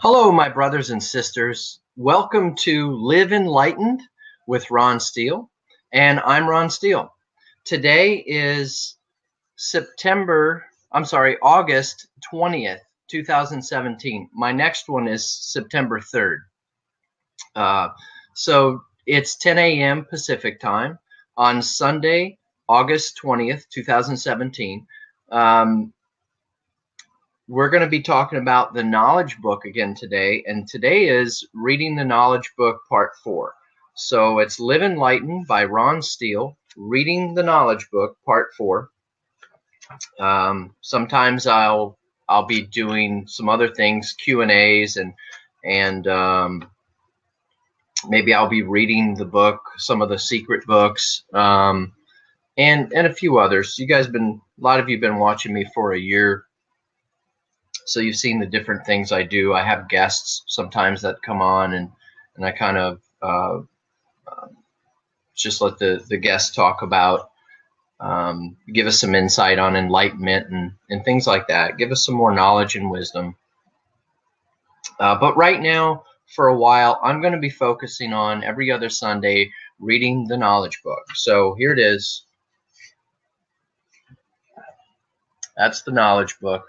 Hello, my brothers and sisters. Welcome to Live Enlightened with Ron Steele. And I'm Ron Steele. Today is August 20th, 2017. My next one is September 3rd. So it's 10 a.m. Pacific time on Sunday, August 20th, 2017. We're going to be talking about the Knowledge Book again today, and today is Reading the Knowledge Book Part 4. So it's Live Enlightened by Ron Steele, Reading the Knowledge Book Part 4. Sometimes I'll be doing some other things, Q&As, and maybe I'll be reading the book, some of the secret books, and a few others. A lot of you have been watching me for a year. So you've seen the different things I do. I have guests sometimes that come on, and I kind of just let the guests talk about, give us some insight on enlightenment and things like that. Give us some more knowledge and wisdom. But right now, for a while, I'm going to be focusing on every other Sunday reading the Knowledge Book. So here it is. That's the Knowledge Book.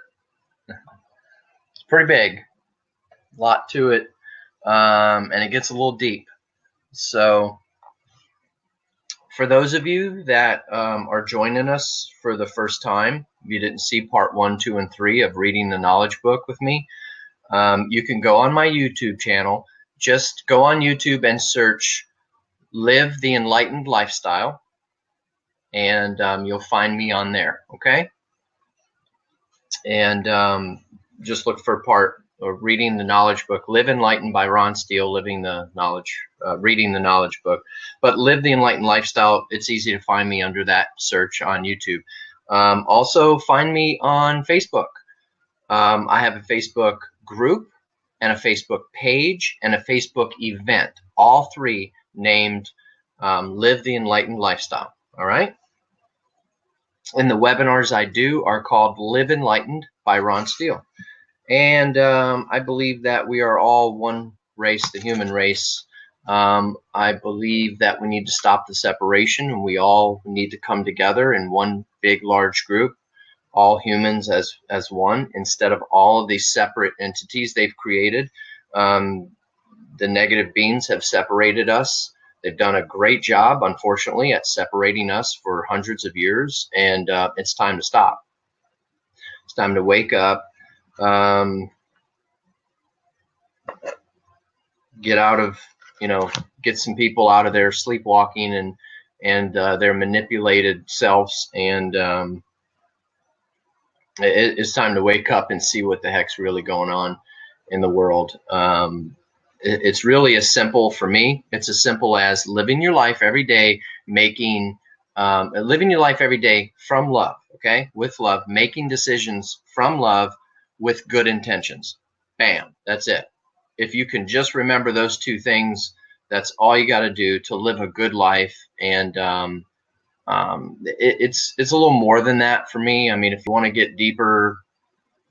It's pretty big, a lot to it, and it gets a little deep. So for those of you that are joining us for the first time, if you didn't see part 1, 2, and 3 of Reading the Knowledge Book with me, you can go on my YouTube channel. Just go on YouTube and search Live the Enlightened Lifestyle, and you'll find me on there, okay? And just look for Reading the Knowledge Book, Live Enlightened by Ron Steele, Reading the Knowledge Book. But Live the Enlightened Lifestyle, it's easy to find me under that search on YouTube. Also, find me on Facebook. I have a Facebook group and a Facebook page and a Facebook event, all three named Live the Enlightened Lifestyle, all right? And the webinars I do are called Live Enlightened by Ron Steele. And I believe that we are all one race, the human race. I believe that we need to stop the separation, and we all need to come together in one big, large group, all humans as one, instead of all of these separate entities they've created. The negative beings have separated us. They've done a great job, unfortunately, at separating us for hundreds of years, and it's time to stop. It's time to wake up. Get some people out of their sleepwalking and their manipulated selves, and it's time to wake up and see what the heck's really going on in the world. It's really as simple for me. It's as simple as living your life every day, living your life every day from love, okay? With love, making decisions from love with good intentions. Bam, that's it. If you can just remember those two things, that's all you got to do to live a good life. And it's a little more than that for me. I mean, if you want to get deeper,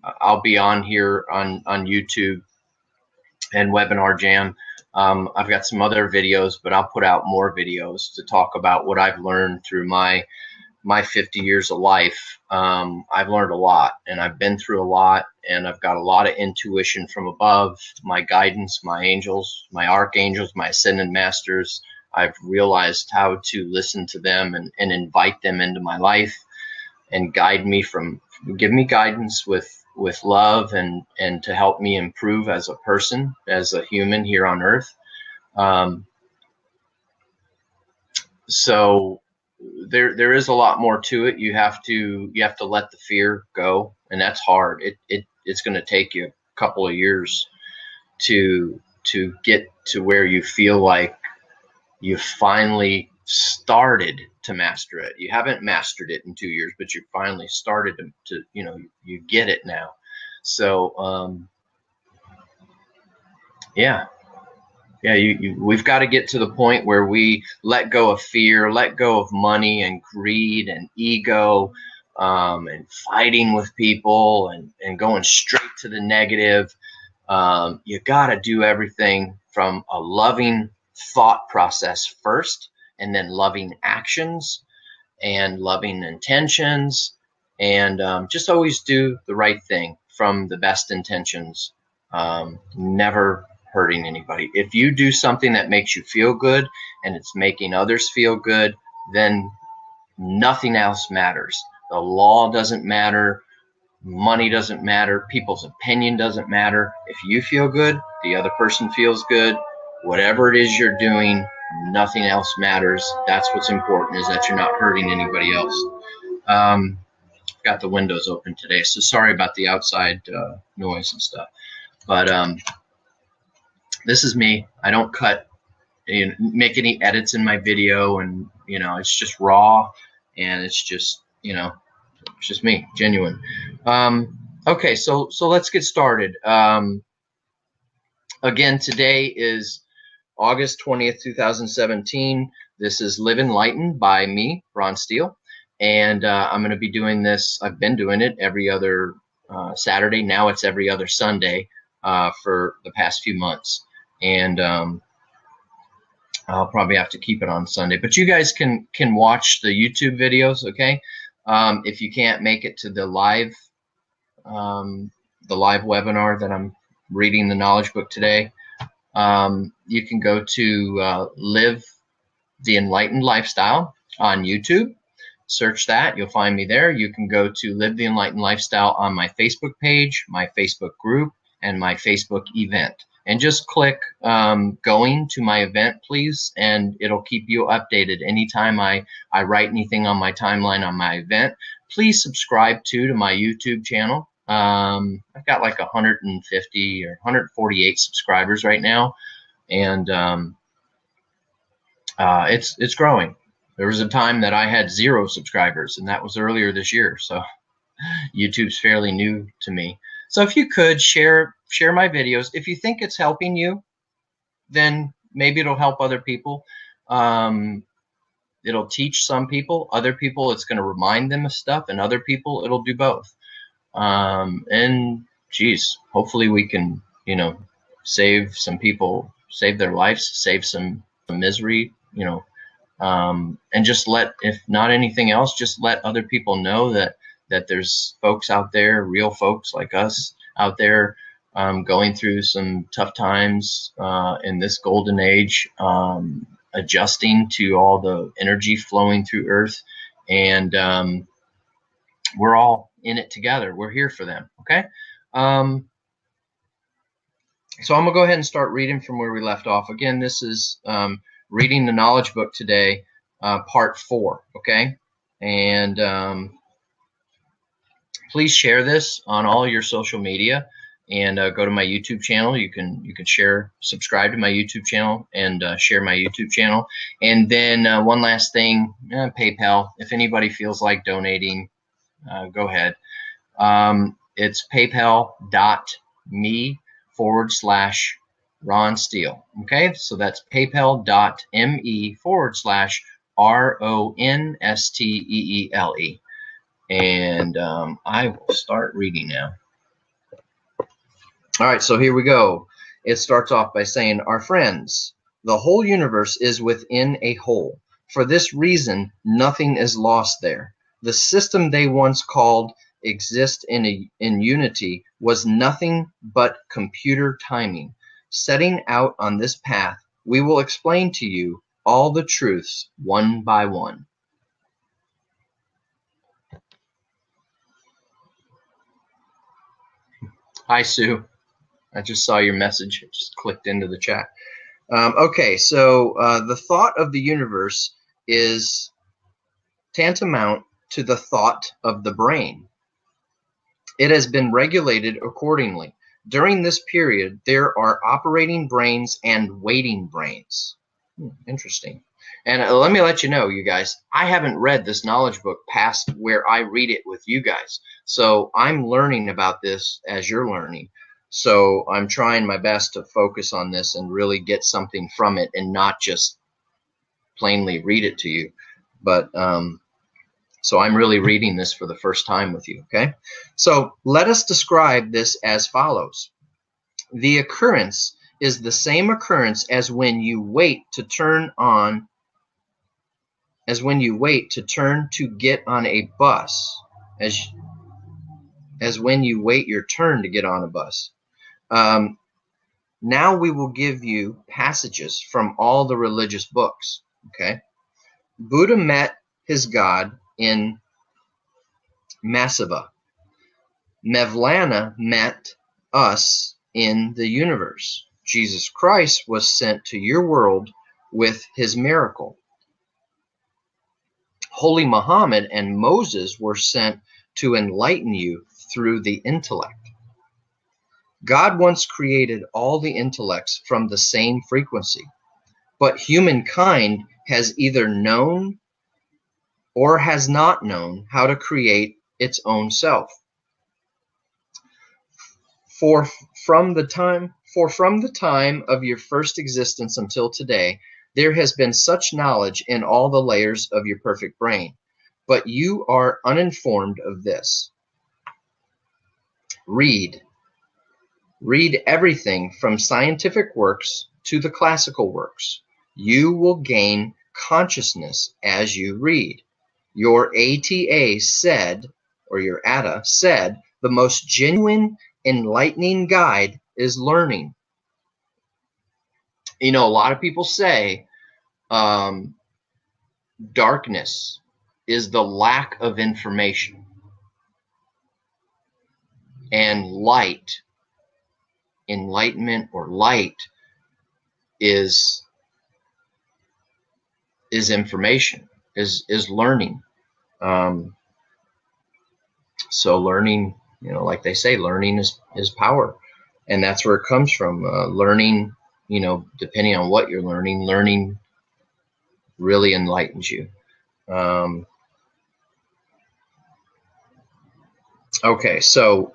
I'll be on here on YouTube and Webinar Jam. I've got some other videos, but I'll put out more videos to talk about what I've learned through my 50 years of life. I've learned a lot, and I've been through a lot, and I've got a lot of intuition from above, my guidance, my angels, my archangels, my ascended masters. I've realized how to listen to them and invite them into my life and give me guidance with love and to help me improve as a person, as a human here on earth. So there is a lot more to it. You have to let the fear go, and that's hard. It's going to take you a couple of years to get to where you feel like you finally started to master it. You haven't mastered it in 2 years, but you finally started to you get it now. So we've got to get to the point where we let go of fear, let go of money and greed and ego, and fighting with people and going straight to the negative. You got to do everything from a loving thought process first, and then loving actions and loving intentions, and just always do the right thing from the best intentions, never hurting anybody. If you do something that makes you feel good and it's making others feel good, then nothing else matters. The law doesn't matter. Money doesn't matter. People's opinion doesn't matter. If you feel good, the other person feels good. Whatever it is you're doing, nothing else matters. That's what's important, is that you're not hurting anybody else. Got the windows open today, so sorry about the outside noise and stuff. But this is me. I don't make any edits in my video, and it's just raw, and it's just it's just me, genuine. Okay, so let's get started. Again, today is August 20th, 2017. This is Live Enlightened by me, Ron Steele. And I'm going to be doing this. I've been doing it every other Saturday. Now it's every other Sunday for the past few months. And I'll probably have to keep it on Sunday. But you guys can watch the YouTube videos, okay? If you can't make it to the live webinar that I'm reading the knowledge book today, you can go to Live the Enlightened Lifestyle on YouTube. Search that. You'll find me there. You can go to Live the Enlightened Lifestyle on my Facebook page, my Facebook group, and my Facebook event. And just click going to my event, please, and it'll keep you updated anytime I write anything on my timeline on my event. Please subscribe to my YouTube channel. I've got like 150 or 148 subscribers right now, and it's growing. There was a time that I had 0 subscribers, and that was earlier this year. So YouTube's fairly new to me. So if you could share my videos, if you think it's helping you, then maybe it'll help other people. It'll teach some people. Other people, it's going to remind them of stuff, and other people, it'll do both. And geez, hopefully we can, save some people, save their lives, save some misery, and just if not anything else, just let other people know that there's folks out there, real folks like us out there, going through some tough times in this golden age, adjusting to all the energy flowing through Earth, and we're all in it together. We're here for them. Okay. So I'm gonna go ahead and start reading from where we left off. Again, this is reading the knowledge book today, part 4. Okay. And please share this on all your social media, and go to my YouTube channel. You can subscribe to my YouTube channel, and share my YouTube channel. And then one last thing, PayPal. If anybody feels like donating, go ahead. It's paypal.me/Ron Steele. Okay, so that's paypal.me/RONSTEELE. And I will start reading now. All right, so here we go. It starts off by saying, "Our friends, the whole universe is within a whole. For this reason, nothing is lost there. The system they once called exist in unity was nothing but computer timing. Setting out on this path, we will explain to you all the truths one by one." Hi, Sue. I just saw your message. It just clicked into the chat. Okay, so the thought of the universe is tantamount to the thought of the brain. It has been regulated accordingly. During this period, there are operating brains and waiting brains. Interesting. And let me let you know, you guys, I haven't read this knowledge book past where I read it with you guys. So I'm learning about this as you're learning. So I'm trying my best to focus on this and really get something from it, and not just plainly read it to you. But so I'm really reading this for the first time with you, okay? So let us describe this as follows. The occurrence is the same occurrence as when you wait to turn to get on a bus, as when you wait your turn to get on a bus. Now we will give you passages from all the religious books. Okay, Buddha met his God in Masava. Mevlana met us in the universe. Jesus Christ was sent to your world with his miracle. Holy Muhammad and Moses were sent to enlighten you through the intellect. God once created all the intellects from the same frequency, but humankind has either known or has not known how to create its own self. For from the time of your first existence until today, there has been such knowledge in all the layers of your perfect brain, but you are uninformed of this. Read everything from scientific works to the classical works. You will gain consciousness as you read. Your ATA said, or your ATA said, the most genuine, enlightening guide is learning. You know, a lot of people say darkness is the lack of information, and light, enlightenment or light, is information, is learning. So learning, you know, like they say, learning is power, and that's where it comes from. Learning, you know, depending on what you're learning really enlightens you. Okay, so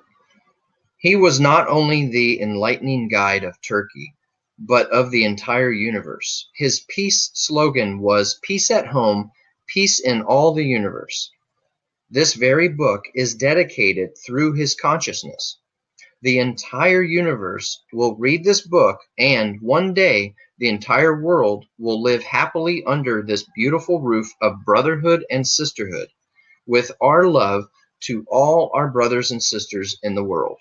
he was not only the enlightening guide of Turkey, but of the entire universe. His peace slogan was "Peace at home, peace in all the universe." This very book is dedicated through his consciousness. The entire universe will read this book, and one day the entire world will live happily under this beautiful roof of brotherhood and sisterhood, with our love to all our brothers and sisters in the world.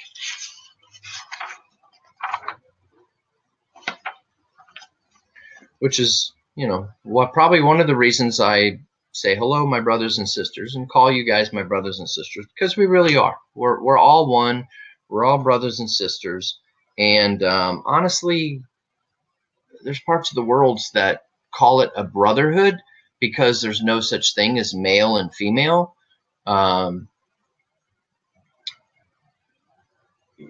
Which is, you know, probably one of the reasons I say hello, my brothers and sisters, and call you guys my brothers and sisters, because we really are. We're all one. We're all brothers and sisters. And honestly, there's parts of the world that call it a brotherhood because there's no such thing as male and female.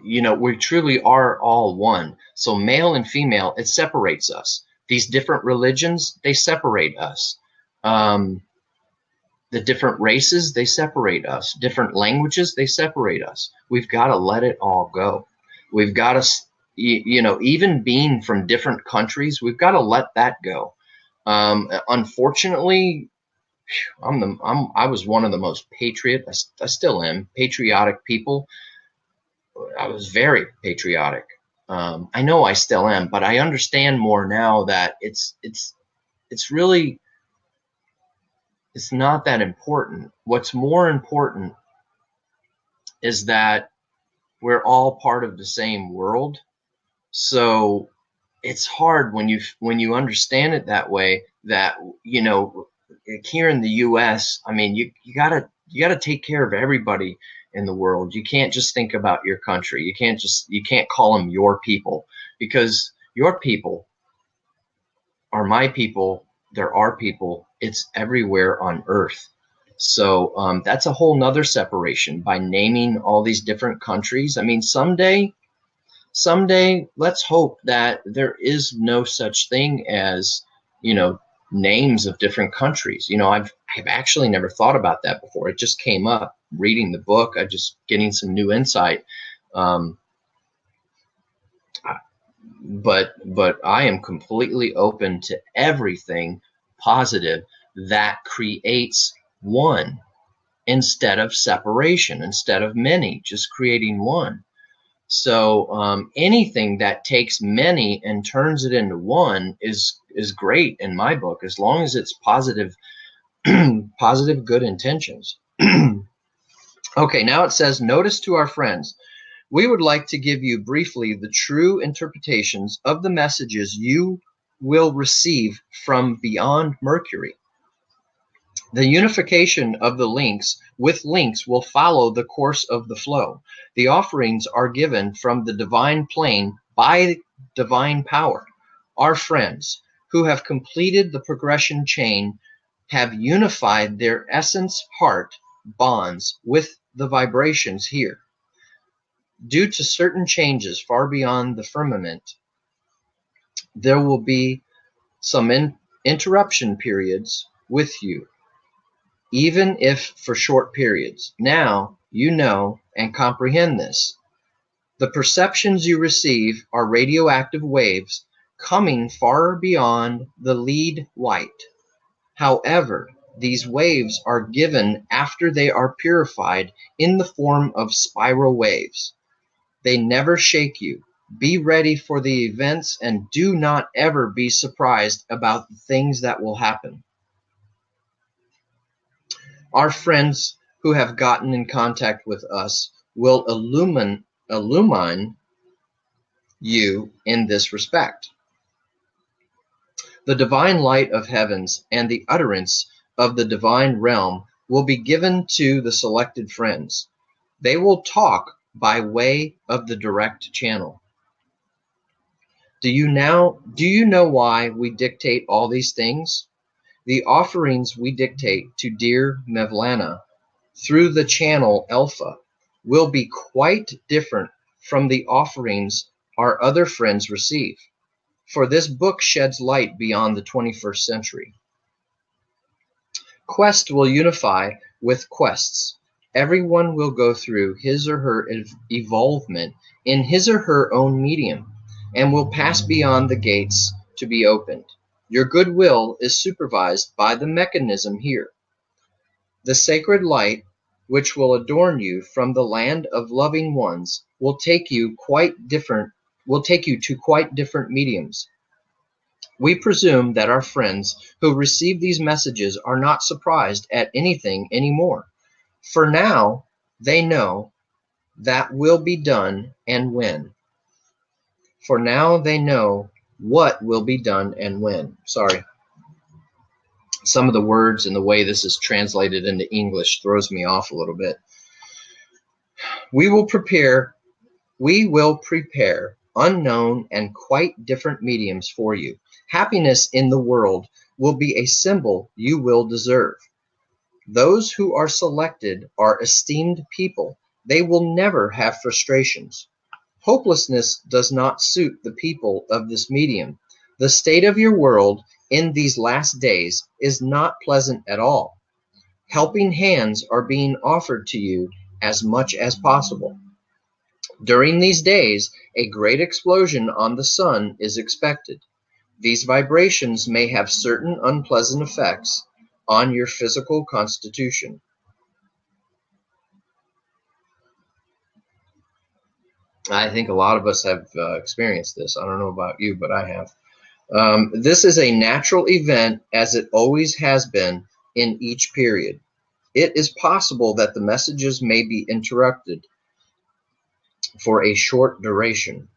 You know, we truly are all one. So male and female, it separates us. These different religions, they separate us. The different races, they separate us. Different languages, they separate us. We've got to let it all go. We've got to, you know, even being from different countries, we've got to let that go. Unfortunately, I was one of the most I still am, patriotic people. I was very patriotic. I know I still am, but I understand more now that it's really, it's not that important. What's more important is that we're all part of the same world. So it's hard when you understand it that way, that, you know, here in the US, I mean, you gotta take care of everybody in the world. You can't just think about your country. You can't call them your people, because your people are my people. They're our people. It's everywhere on earth. So that's a whole nother separation by naming all these different countries. I mean, someday, let's hope that there is no such thing as, you know, names of different countries. You know, I've actually never thought about that before. It just came up reading the book. I'm just getting some new insight. But I am completely open to everything positive that creates one instead of separation, instead of many, just creating one. So anything that takes many and turns it into one is great in my book, as long as it's positive, positive, good intentions. Okay, now it says, notice to our friends. We would like to give you briefly the true interpretations of the messages you will receive from beyond Mercury. The unification of the links with links will follow the course of the flow. The offerings are given from the divine plane by divine power. Our friends who have completed the progression chain have unified their essence heart bonds with the vibrations here. Due to certain changes far beyond the firmament, there will be some interruption periods with you, even if for short periods. Now you know and comprehend this. The perceptions you receive are radioactive waves coming far beyond the lead light. However, these waves are given after they are purified in the form of spiral waves. They never shake you. Be ready for the events and do not ever be surprised about the things that will happen. Our friends who have gotten in contact with us will illumine you in this respect. The divine light of heavens and the utterance of the divine realm will be given to the selected friends. They will talk by way of the direct channel. Do you know why we dictate all these things? The offerings we dictate to dear Mevlana through the channel Alpha will be quite different from the offerings our other friends receive, for this book sheds light beyond the 21st century. Quest will unify with quests. Everyone will go through his or her evolvement in his or her own medium, and will pass beyond the gates to be opened. Your goodwill is supervised by the mechanism here. The sacred light, which will adorn you from the land of loving ones, will take you to quite different mediums. We presume that our friends who receive these messages are not surprised at anything anymore, for now they know that will be done and when. For now they know what will be done and when. Sorry. Some of the words and the way this is translated into English throws me off a little bit. We will prepare unknown and quite different mediums for you. Happiness in the world will be a symbol you will deserve. Those who are selected are esteemed people. They will never have frustrations. Hopelessness does not suit the people of this medium. The state of your world in these last days is not pleasant at all. Helping hands are being offered to you as much as possible. During these days, a great explosion on the sun is expected. These vibrations may have certain unpleasant effects on your physical constitution. I think a lot of us have experienced this. I don't know about you, but I have. This is a natural event, as it always has been in each period. It is possible that the messages may be interrupted for a short duration.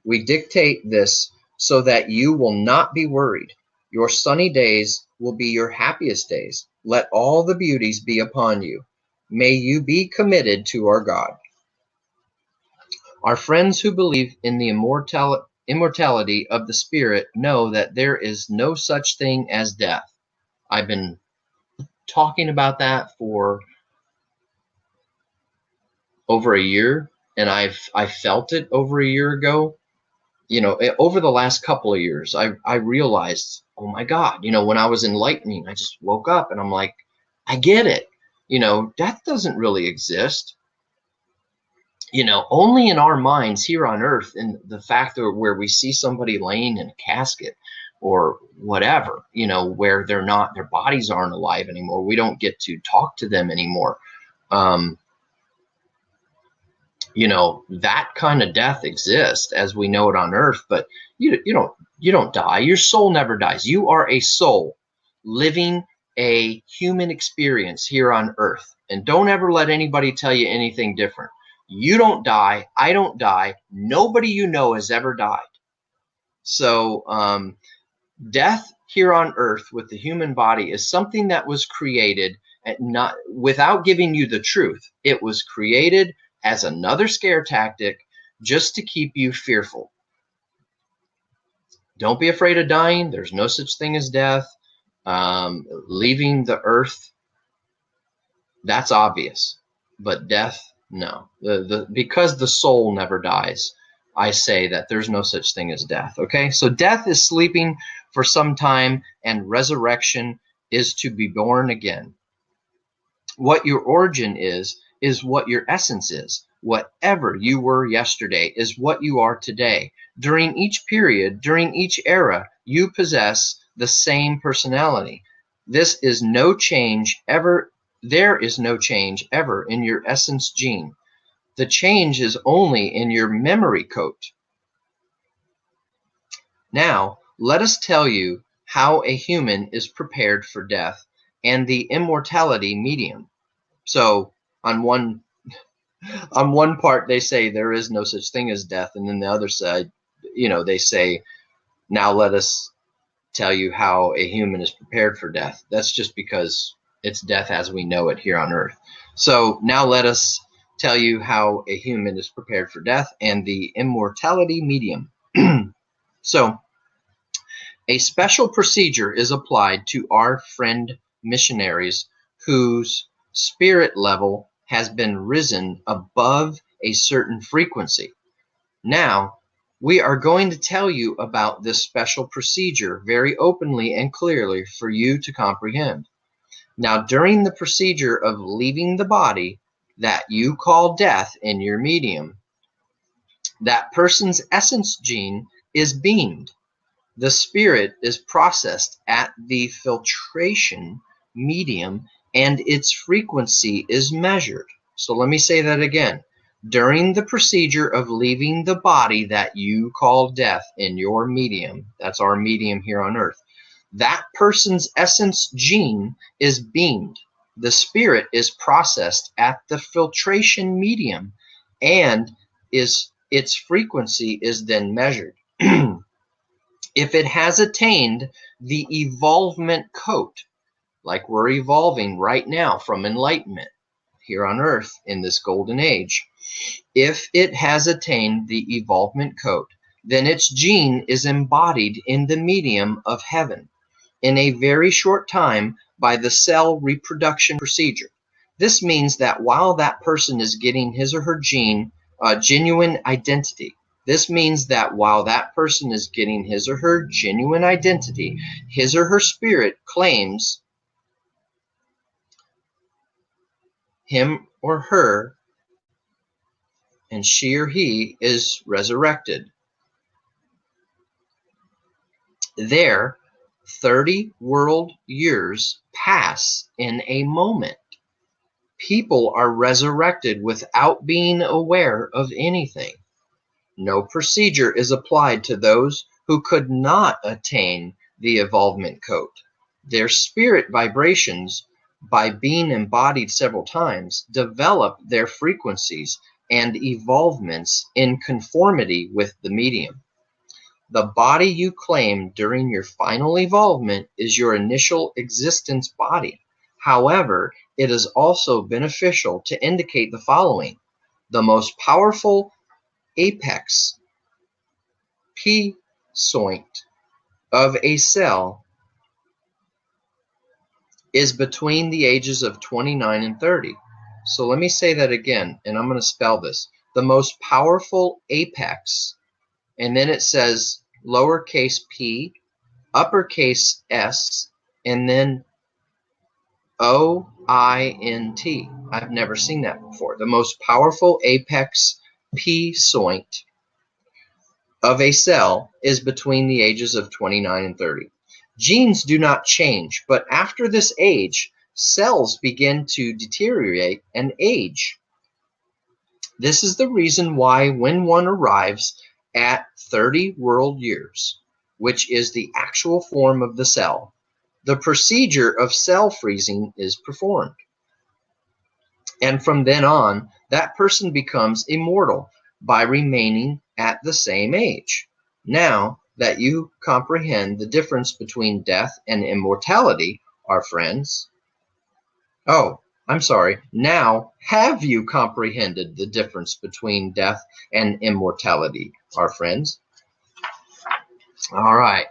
We dictate this so that you will not be worried. Your sunny days will be your happiest days. Let all the beauties be upon you. May you be committed to our God. Our friends who believe in the immortality of the spirit know that there is no such thing as death. I've been talking about that for over a year, and I felt it over a year ago. Over the last couple of years, I realized, oh my God, when I was enlightening, I just woke up and I'm like, I get it. Death doesn't really exist. Only in our minds here on earth, and the fact that where we see somebody laying in a casket or whatever, where their bodies aren't alive anymore. We don't get to talk to them anymore. that kind of death exists as we know it on earth, but you don't die. Your soul never dies. You are a soul living a human experience here on earth. And don't ever let anybody tell you anything different. You don't die. I don't die. Nobody you know has ever died. So death here on earth with the human body is something that was created not without giving you the truth. It was created as another scare tactic just to keep you fearful. Don't be afraid of dying. There's no such thing as death. Leaving the earth, that's obvious. But death, no. Because the soul never dies, I say that there's no such thing as death. Okay? So death is sleeping for some time, and resurrection is to be born again. What your origin is what your essence is. Whatever you were yesterday is what you are today. During each period, during each era, you possess the same personality. This is no change ever. There is no change ever in your essence gene. The change is only in your memory coat. Now, let us tell you how a human is prepared for death and the immortality medium. So on one part they say there is no such thing as death, and then the other side, they say, now let us tell you how a human is prepared for death. That's just because it's death as we know it here on earth. So now let us tell you how a human is prepared for death and the immortality medium. So a special procedure is applied to our friend missionaries whose spirit level has been risen above a certain frequency. Now, we are going to tell you about this special procedure very openly and clearly for you to comprehend. Now, during the procedure of leaving the body that you call death in your medium, that person's essence gene is beamed. The spirit is processed at the filtration medium and its frequency is measured. So let me say that again. During the procedure of leaving the body that you call death in your medium, that's our medium here on earth, that person's essence gene is beamed. The spirit is processed at the filtration medium and its frequency is then measured. If it has attained the evolvement coat, like we're evolving right now from enlightenment here on earth in this golden age, if it has attained the evolvement coat, then its gene is embodied in the medium of heaven in a very short time by the cell reproduction procedure. This means that while that person is getting his or her gene genuine identity, this means that while that person is getting his or her genuine identity, his or her spirit claims him or her, and she or he is resurrected. There, 30 world years pass in a moment. People are resurrected without being aware of anything. No procedure is applied to those who could not attain the evolvement coat. Their spirit vibrations, by being embodied several times, develop their frequencies and evolvements in conformity with the medium. The body you claim during your final evolvement is your initial existence body. However, it is also beneficial to indicate the following. The most powerful apex p-point of a cell is between the ages of 29 and 30. So let me say that again, and I'm going to spell this. The most powerful apex, and then it says lowercase p, uppercase s, and then O-I-N-T. I've never seen that before. The most powerful apex p-point of a cell is between the ages of 29 and 30. Genes do not change, but after this age, cells begin to deteriorate and age. This is the reason why when one arrives at 30 world years, which is the actual form of the cell, the procedure of cell freezing is performed. And from then on, that person becomes immortal by remaining at the same age. Now that you comprehend the difference between death and immortality, our friends. Oh, I'm sorry. Now have you comprehended the difference between death and immortality, our friends? All right.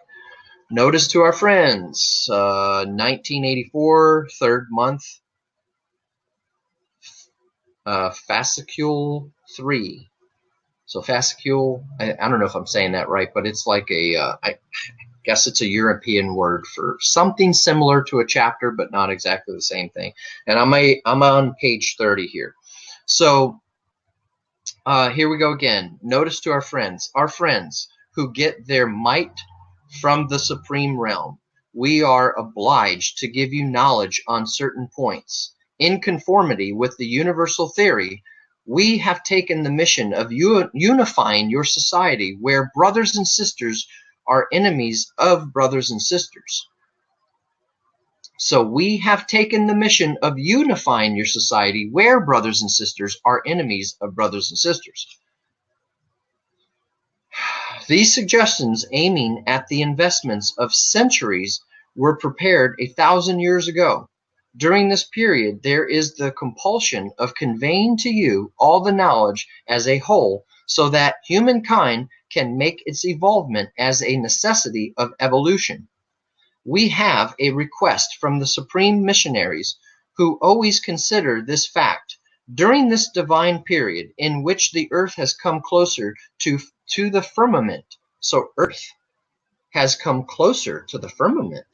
Notice to our friends, 1984, third month, fascicule 3. So fascicule, I don't know if I'm saying that right, but it's like I guess it's a European word for something similar to a chapter, but not exactly the same thing. And I'm on page 30 here. So here we go again. Notice to our friends who get their might from the supreme realm. We are obliged to give you knowledge on certain points. In conformity with the universal theory, we have taken the mission of unifying your society where brothers and sisters are enemies of brothers and sisters. So we have taken the mission of unifying your society where brothers and sisters are enemies of brothers and sisters. These suggestions aiming at the investments of centuries were prepared 1,000 years ago. During this period, there is the compulsion of conveying to you all the knowledge as a whole so that humankind can make its evolvement as a necessity of evolution. We have a request from the supreme missionaries who always consider this fact. During this divine period in which the earth has come closer to the firmament, so earth has come closer to the firmament,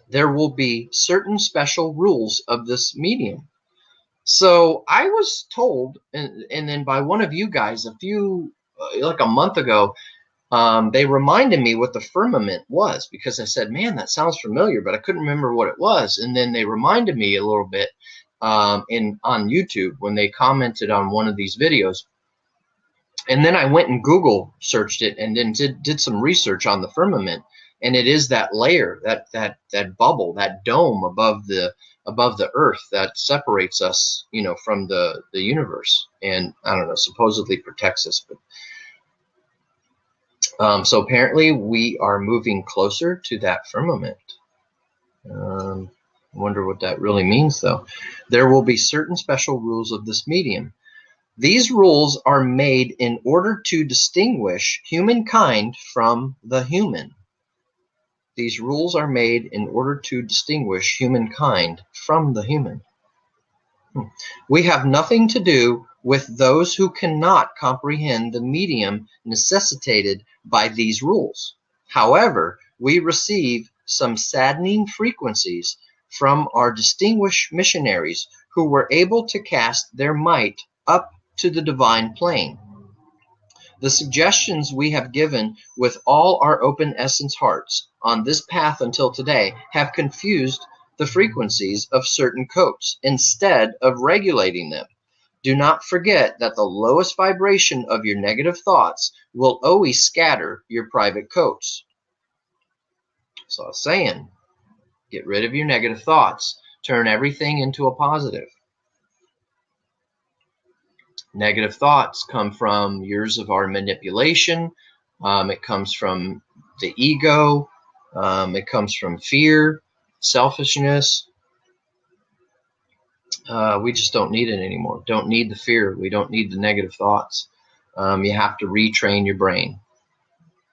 there will be certain special rules of this medium. So I was told, and then by one of you guys like a month ago, they reminded me what the firmament was, because I said, man, that sounds familiar, but I couldn't remember what it was. And then they reminded me a little bit on YouTube when they commented on one of these videos. And then I went and Google searched it and then did some research on the firmament. And it is that layer, that bubble, that dome above the earth that separates us, from the universe. And I don't know, supposedly protects us, but so apparently we are moving closer to that firmament. I wonder what that really means, though. There will be certain special rules of this medium. These rules are made in order to distinguish humankind from the human. These rules are made in order to distinguish humankind from the human. We have nothing to do with those who cannot comprehend the medium necessitated by these rules. However, we receive some saddening frequencies from our distinguished missionaries who were able to cast their might up to the divine plane. The suggestions we have given with all our open essence hearts on this path until today have confused the frequencies of certain codes instead of regulating them. Do not forget that the lowest vibration of your negative thoughts will always scatter your private codes. So I was saying, get rid of your negative thoughts. Turn everything into a positive. Negative thoughts come from years of our manipulation. It comes from the ego. It comes from fear, selfishness. We just don't need it anymore. Don't need the fear. We don't need the negative thoughts. You have to retrain your brain.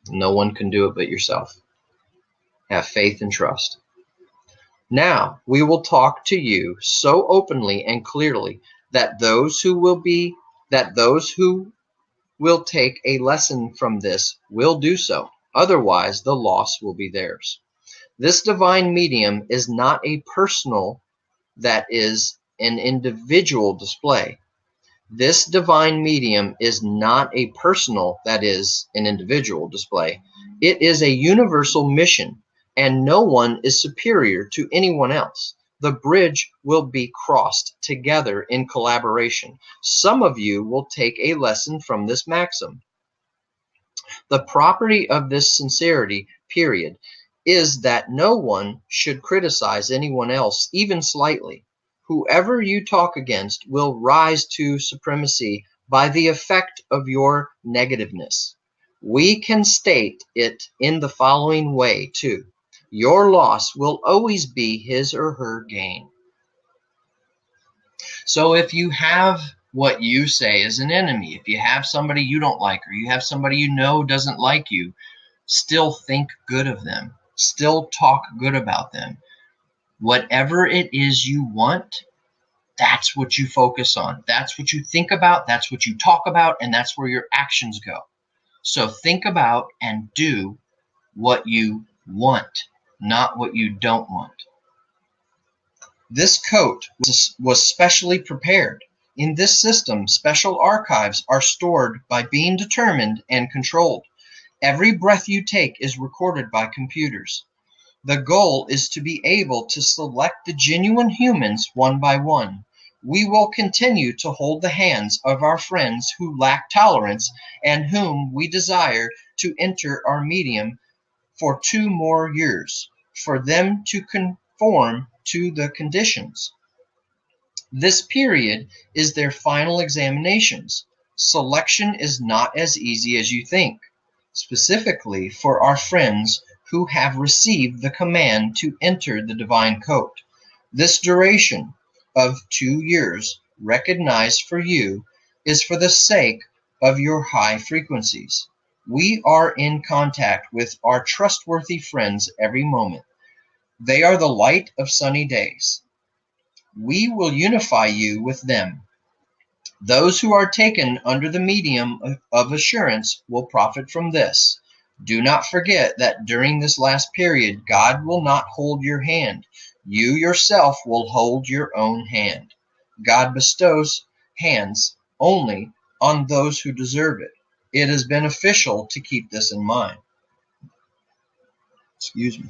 No one can do it but yourself. Have faith and trust. Now we will talk to you so openly and clearly that those who will take a lesson from this will do so. Otherwise, the loss will be theirs. This divine medium is not a personal, that is an individual display. This divine medium is not a personal, that is an individual display. It is a universal mission, and no one is superior to anyone else. The bridge will be crossed together in collaboration. Some of you will take a lesson from this maxim. The property of this sincerity, period, is that no one should criticize anyone else, even slightly. Whoever you talk against will rise to supremacy by the effect of your negativeness. We can state it in the following way, too. Your loss will always be his or her gain. So if you have what you say is an enemy, if you have somebody you don't like, or you have somebody you know doesn't like you, still think good of them. Still talk good about them. Whatever it is you want, that's what you focus on. That's what you think about. That's what you talk about. And that's where your actions go. So think about and do what you want, not what you don't want. This coat was specially prepared. In this system, special archives are stored by being determined and controlled. Every breath you take is recorded by computers. The goal is to be able to select the genuine humans one by one. We will continue to hold the hands of our friends who lack tolerance and whom we desire to enter our medium for 2 more years, for them to conform to the conditions. This period is their final examinations. Selection is not as easy as you think, specifically for our friends who have received the command to enter the divine coat. This duration of 2 years, recognized for you, is for the sake of your high frequencies. We are in contact with our trustworthy friends every moment. They are the light of sunny days. We will unify you with them. Those who are taken under the medium of assurance will profit from this. Do not forget that during this last period, God will not hold your hand. You yourself will hold your own hand. God bestows hands only on those who deserve it. It is beneficial to keep this in mind. Excuse me.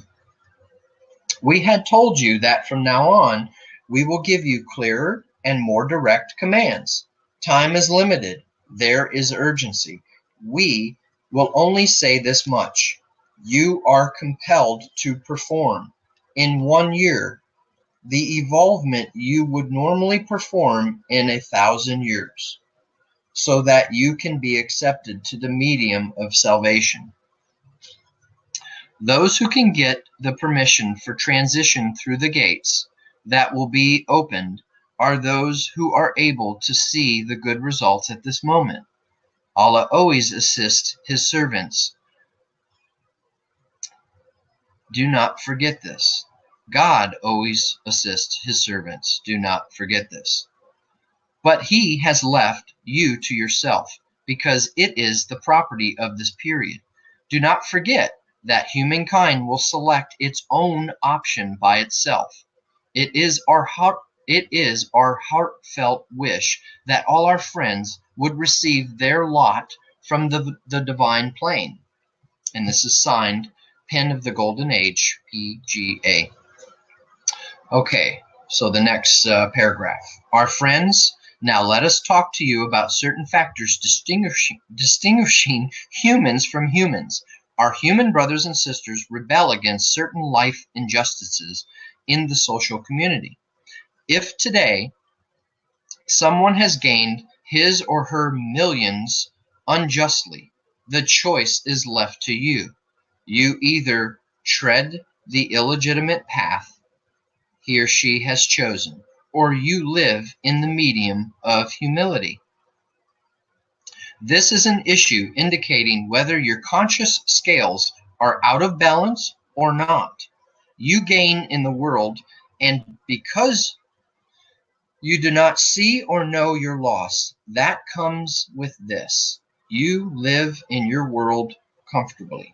We had told you that from now on, we will give you clearer and more direct commands. Time is limited. There is urgency. We will only say this much. You are compelled to perform, in 1 year, the evolvement you would normally perform in 1,000 years, so that you can be accepted to the medium of salvation. Those who can get the permission for transition through the gates that will be opened are those who are able to see the good results at this moment. Allah always assists his servants. Do not forget this. God always assists his servants. Do not forget this. But he has left you to yourself, because it is the property of this period. Do not forget that humankind will select its own option by itself. It is our heartfelt wish that all our friends would receive their lot from the divine plane. And this is signed, Pen of the Golden Age, PGA. Okay, so the next paragraph. Our friends, now let us talk to you about certain factors distinguishing humans from humans. Our human brothers and sisters rebel against certain life injustices in the social community. If today someone has gained his or her millions unjustly, the choice is left to you. You either tread the illegitimate path he or she has chosen, or you live in the medium of humility. This is an issue indicating whether your conscious scales are out of balance or not. You gain in the world, and because you do not see or know your loss, that comes with this. You live in your world comfortably.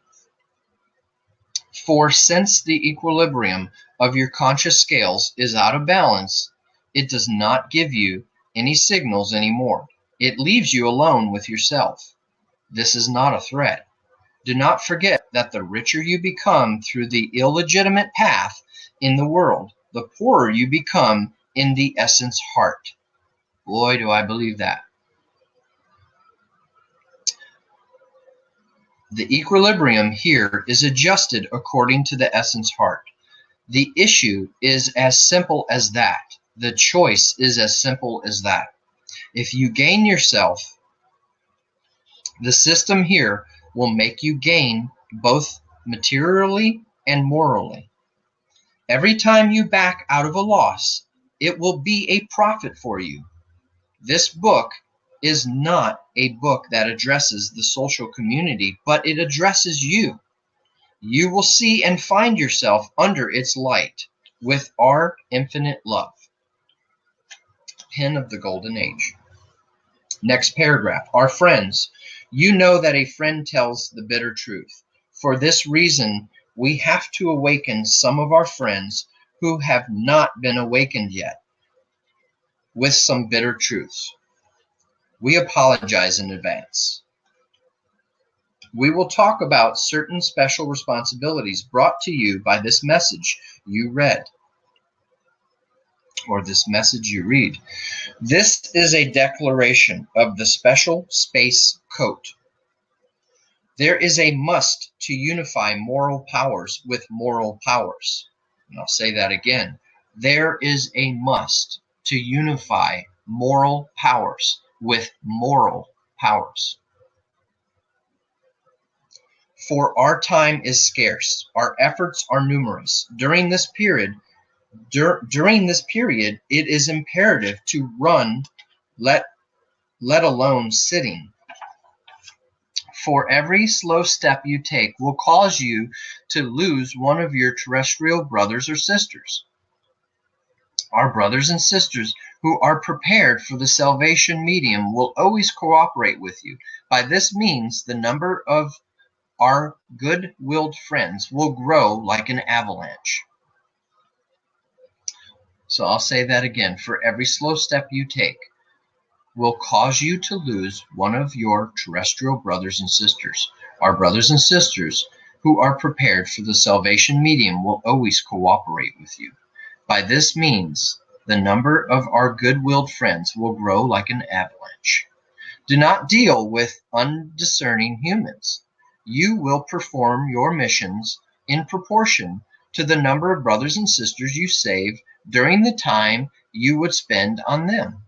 For since the equilibrium of your conscious scales is out of balance, it does not give you any signals anymore. It leaves you alone with yourself. This is not a threat. Do not forget that the richer you become through the illegitimate path in the world, the poorer you become in the essence heart. Boy, do I believe that. The equilibrium here is adjusted according to the essence heart. The issue is as simple as that. The choice is as simple as that. If you gain yourself, the system here will make you gain both materially and morally. Every time you back out of a loss, it will be a profit for you. This book is not a book that addresses the social community, but it addresses you. You will see and find yourself under its light with our infinite love. Pen of the Golden Age. Next paragraph. Our friends. You know that a friend tells the bitter truth. For this reason, we have to awaken some of our friends who have not been awakened yet with some bitter truths. We apologize in advance. We will talk about certain special responsibilities brought to you by this message you read, or this message you read. This is a declaration of the special space coat. There is a must to unify moral powers with moral powers. And I'll say that again. There is a must to unify moral powers with moral powers. For our time is scarce. Our efforts are numerous. During this period, it is imperative to run, let alone sitting. For every slow step you take will cause you to lose one of your terrestrial brothers or sisters. Our brothers and sisters who are prepared for the salvation medium will always cooperate with you. By this means, the number of our good-willed friends will grow like an avalanche. So I'll say that again. For every slow step you take will cause you to lose one of your terrestrial brothers and sisters. Our brothers and sisters who are prepared for the salvation medium will always cooperate with you. By this means, the number of our good-willed friends will grow like an avalanche. Do not deal with undiscerning humans. You will perform your missions in proportion to the number of brothers and sisters you save during the time you would spend on them.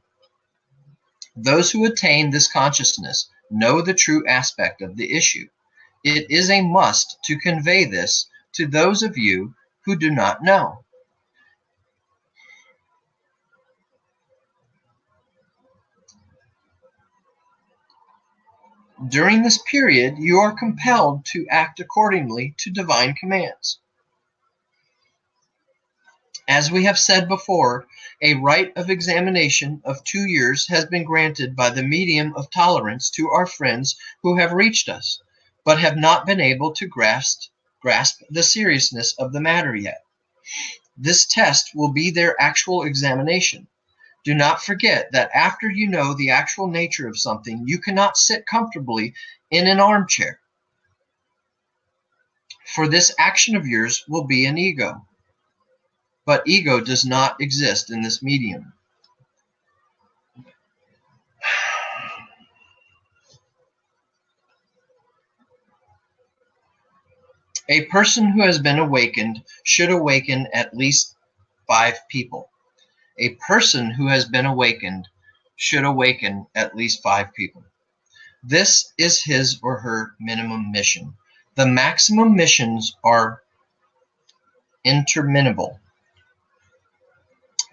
Those who attain this consciousness know the true aspect of the issue. It is a must to convey this to those of you who do not know. During this period, you are compelled to act accordingly to divine commands. As we have said before, a right of examination of 2 years has been granted by the medium of tolerance to our friends who have reached us, but have not been able to grasp the seriousness of the matter yet. This test will be their actual examination. Do not forget that after you know the actual nature of something, you cannot sit comfortably in an armchair. For this action of yours will be an ego. But ego does not exist in this medium. A person who has been awakened should awaken at least 5 people. A person who has been awakened should awaken at least 5 people. This is his or her minimum mission. The maximum missions are interminable.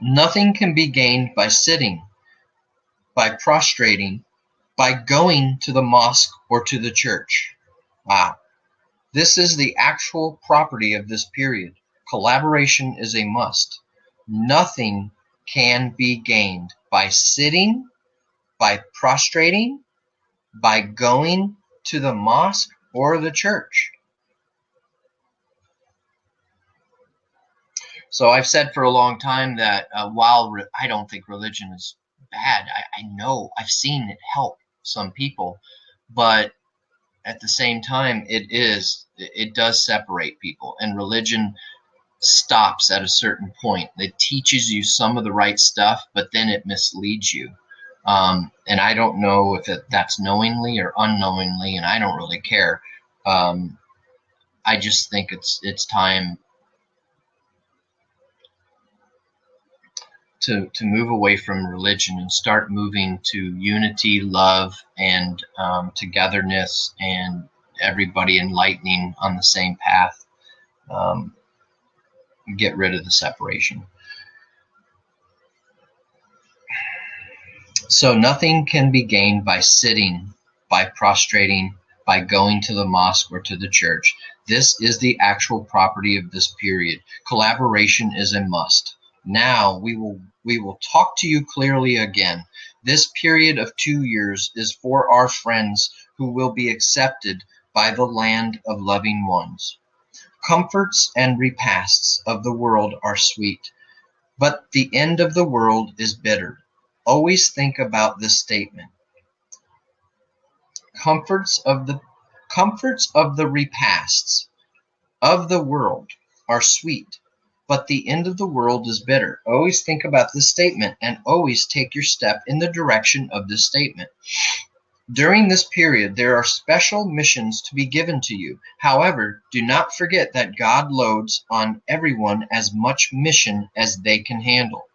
Nothing can be gained by sitting, by prostrating, by going to the mosque or to the church. This is the actual property of this period. Collaboration is a must. Nothing can be gained by sitting, by prostrating, by going to the mosque or the church. So I've said for a long time that while I don't think religion is bad, I know I've seen it help some people, but at the same time, it does separate people, and religion stops at a certain point. It teaches you some of the right stuff, but then it misleads you. And I don't know if that's knowingly or unknowingly, and I don't really care. I just think it's time to move away from religion and start moving to unity, love, and togetherness, and everybody enlightening on the same path. Get rid of the separation. So nothing can be gained by sitting, by prostrating, by going to the mosque or to the church. This is the actual property of this period. Collaboration is a must. Now we will talk to you clearly again. This period of 2 years is for our friends who will be accepted by the land of loving ones. Comforts and repasts of the world are sweet, but the end of the world is bitter. Always think about this statement. Comforts of the repasts of the world are sweet, but the end of the world is bitter. Always think about this statement and always take your step in the direction of this statement. During this period, there are special missions to be given to you. However, do not forget that God loads on everyone as much mission as they can handle.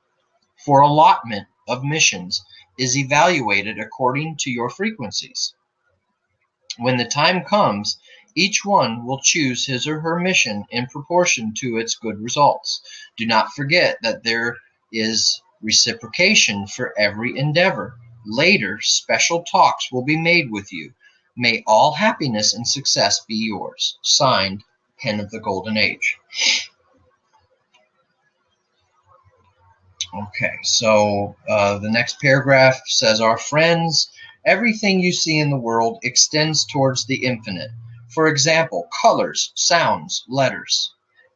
For allotment of missions is evaluated according to your frequencies. When the time comes, each one will choose his or her mission in proportion to its good results. Do not forget that there is reciprocation for every endeavor. Later, special talks will be made with you. May all happiness and success be yours. Signed, Pen of the Golden Age. Okay, so the next paragraph says, our friends, everything you see in the world extends towards the infinite. For example, colors, sounds, letters.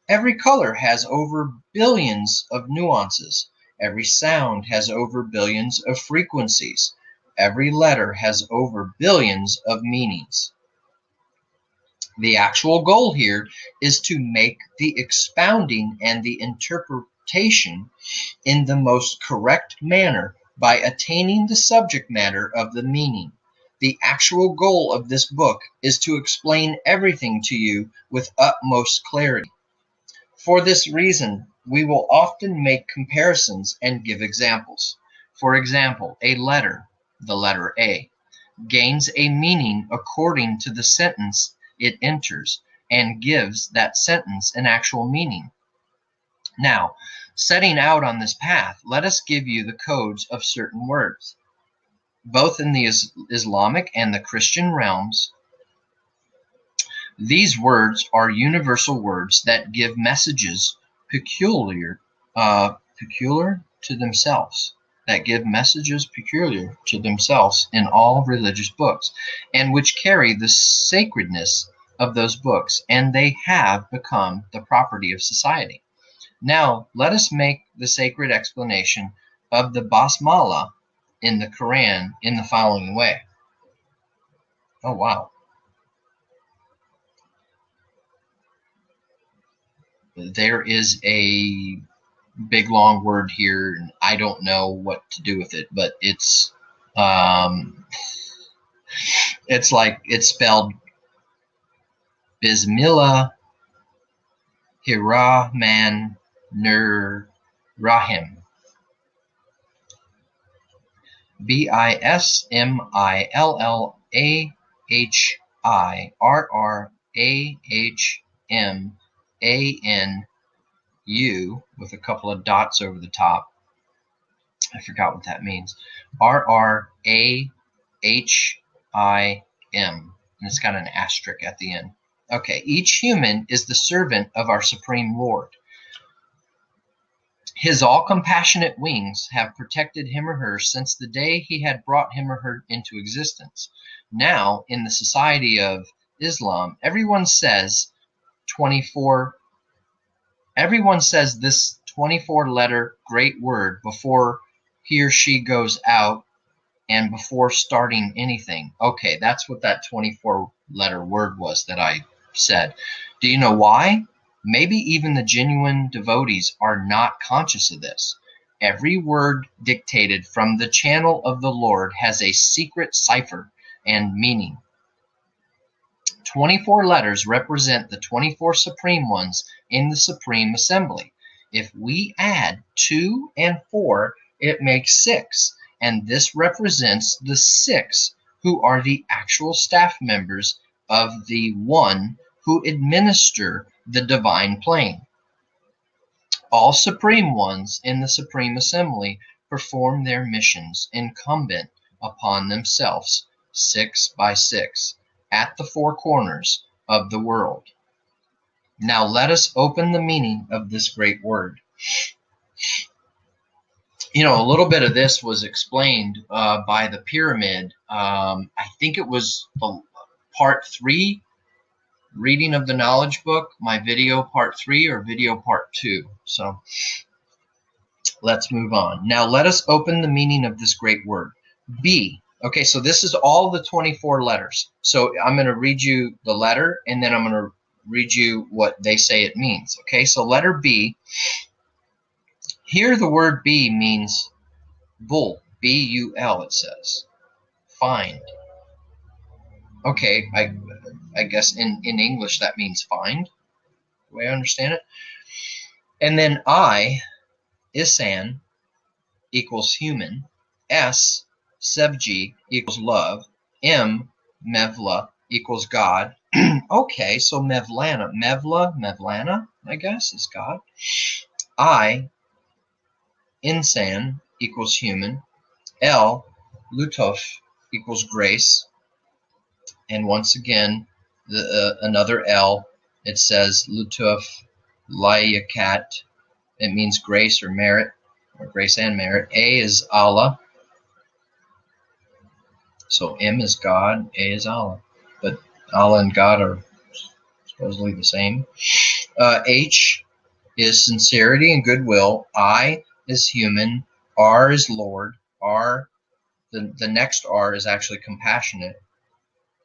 Every color has over billions of nuances. Every sound has over billions of frequencies. Every letter has over billions of meanings. The actual goal here is to make the expounding and the interpretation in the most correct manner by attaining the subject matter of the meaning. The actual goal of this book is to explain everything to you with utmost clarity. For this reason, we will often make comparisons and give examples. For example, a letter, the letter A, gains a meaning according to the sentence it enters and gives that sentence an actual meaning. Now, setting out on this path, let us give you the codes of certain words. Both in the Islamic and the Christian realms, these words are universal words that give messages peculiar to themselves, in all religious books, and which carry the sacredness of those books, and they have become the property of society. Now, let us make the sacred explanation of the basmala in the Quran in the following way. Oh, wow. There is a big long word here, and I don't know what to do with it, but it's spelled Bismillah Rahman Rahim. BISMILLAHIRRAHMANU with a couple of dots over the top. I forgot what that means. RRAHIM. And it's got an asterisk at the end. Okay, each human is the servant of our Supreme Lord. His all-compassionate wings have protected him or her since the day he had brought him or her into existence. Now, in the society of Islam, everyone says this 24-letter great word before he or she goes out and before starting anything. Okay, that's what that 24-letter word was that I said. Do you know why? Maybe even the genuine devotees are not conscious of this. Every word dictated from the channel of the Lord has a secret cipher and meaning. 24 letters represent the 24 supreme ones in the Supreme Assembly. If we add 2 and 4, it makes 6, and this represents the 6 who are the actual staff members of the one who administer the divine plane. All supreme ones in the Supreme Assembly perform their missions incumbent upon themselves, 6 by 6, at the 4 corners of the world. Now let us open the meaning of this great word. You know, a little bit of this was explained by the pyramid. I think it was part 3, reading of the knowledge book, my video part 3 or video part 2. So let's move on. Now let us open the meaning of this great word. B. Okay, so this is all the 24 letters. So I'm going to read you the letter, and then I'm going to read you what they say it means. Okay, so letter B. Here the word B means bull. B-U-L it says. Find. Okay, I guess in English that means find, the way I understand it. And then I, Isan, equals human. S, Sevji, equals love. M, Mevla, equals God. Okay, so Mevlana, Mevlana, I guess, is God. I, Insan, equals human. L, Lutov, equals grace. And once again, another L, it says Lutov Layakat. It means grace or merit, or grace and merit. A is Allah. So M is God, A is Allah. But Allah and God are supposedly the same. H is sincerity and goodwill. I is human. R is Lord. R, the next R is actually compassionate.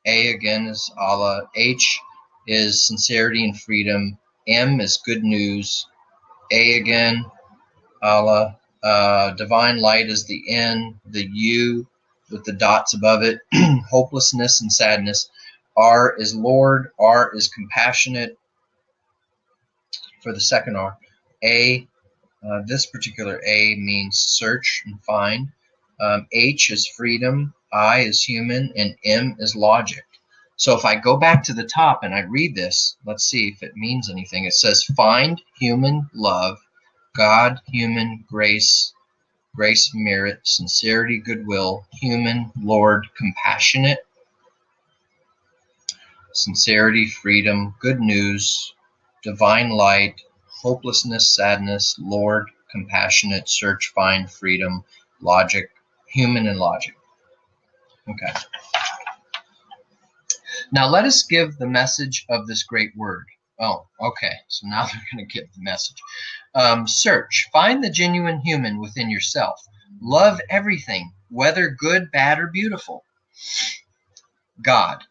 A again is Allah. H is sincerity and freedom. M is good news. A again, Allah. Divine light is the N. The U with the dots above it, hopelessness and sadness. R is Lord. R is compassionate for the second R. A, this particular A means search and find. H is freedom. I is human. And M is logic. So if I go back to the top and I read this, let's see if it means anything. It says find, human, love, God, human, grace, grace, merit, sincerity, goodwill, human, Lord, compassionate, sincerity, freedom, good news, divine light, hopelessness, sadness, Lord, compassionate, search, find, freedom, logic, human, and logic. Okay. Now let us give the message of this great word. Oh, okay. So now they're going to give the message. Search. Find the genuine human within yourself. Love everything, whether good, bad, or beautiful. God.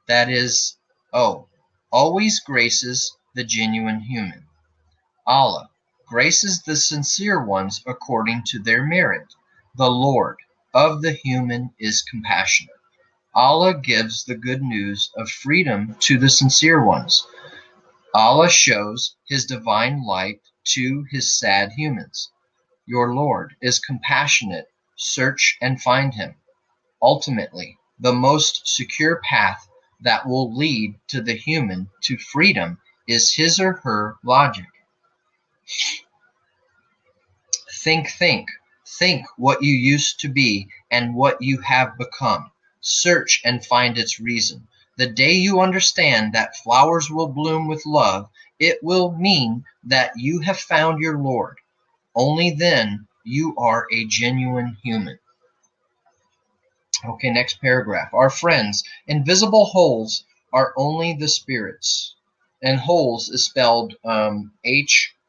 That is, always graces the genuine human. Allah graces the sincere ones according to their merit. The Lord of the human is compassionate. Allah gives the good news of freedom to the sincere ones. Allah shows his divine light to his sad humans. Your Lord is compassionate. Search and find him. Ultimately, the most secure path that will lead to the human to freedom is his or her logic. Think. Think what you used to be and what you have become. Search and find its reason. The day you understand that flowers will bloom with love, it will mean that you have found your Lord. Only then you are a genuine human. Okay, next paragraph. Our friends, invisible holes are only the spirits. And holes is spelled W-H-O-L-E-S.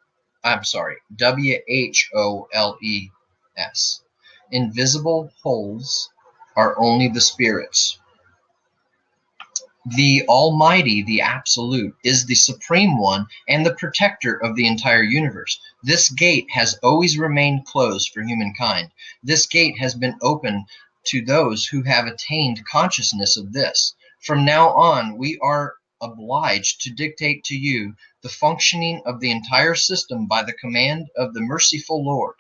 Invisible holes are only the spirits. The Almighty, the Absolute, is the Supreme One and the protector of the entire universe. This gate has always remained closed for humankind. This gate has been open to those who have attained consciousness of this. From now on, we are obliged to dictate to you the functioning of the entire system by the command of the merciful Lord.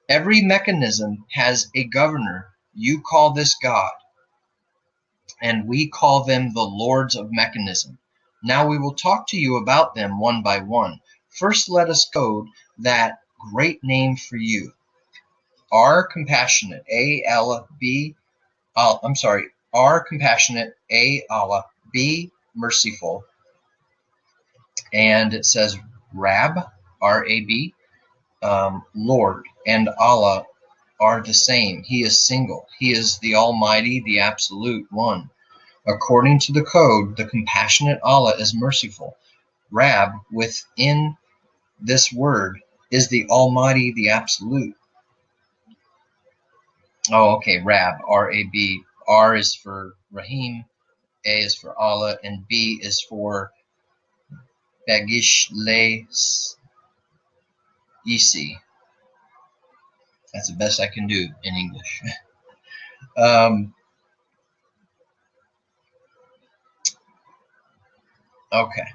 Every mechanism has a governor. You call this God, and we call them the lords of mechanism. Now we will talk to you about them one by one. First, let us code that great name for you. R compassionate, A Allah, B, R compassionate, A Allah, B merciful, and it says Rab, R-A-B, Lord, and Allah are the same. He is single. He is the Almighty, the Absolute One. According to the code, the compassionate Allah is merciful. Rab, within this word, is the Almighty, the Absolute. Oh, okay, Rab, R-A-B. R is for Rahim, A is for Allah, and B is for Bagish Le Isi. That's the best I can do in English. Okay.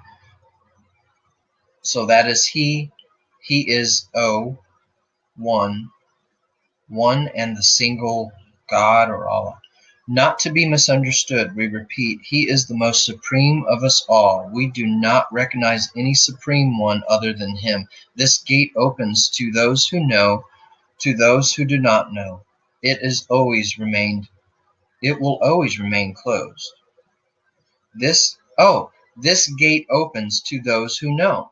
So that is He. He is O, one and the single God or Allah. Not to be misunderstood, we repeat, He is the most supreme of us all. We do not recognize any supreme one other than Him. This gate opens to those who know, to those who do not know. It will always remain closed. This gate opens to those who know,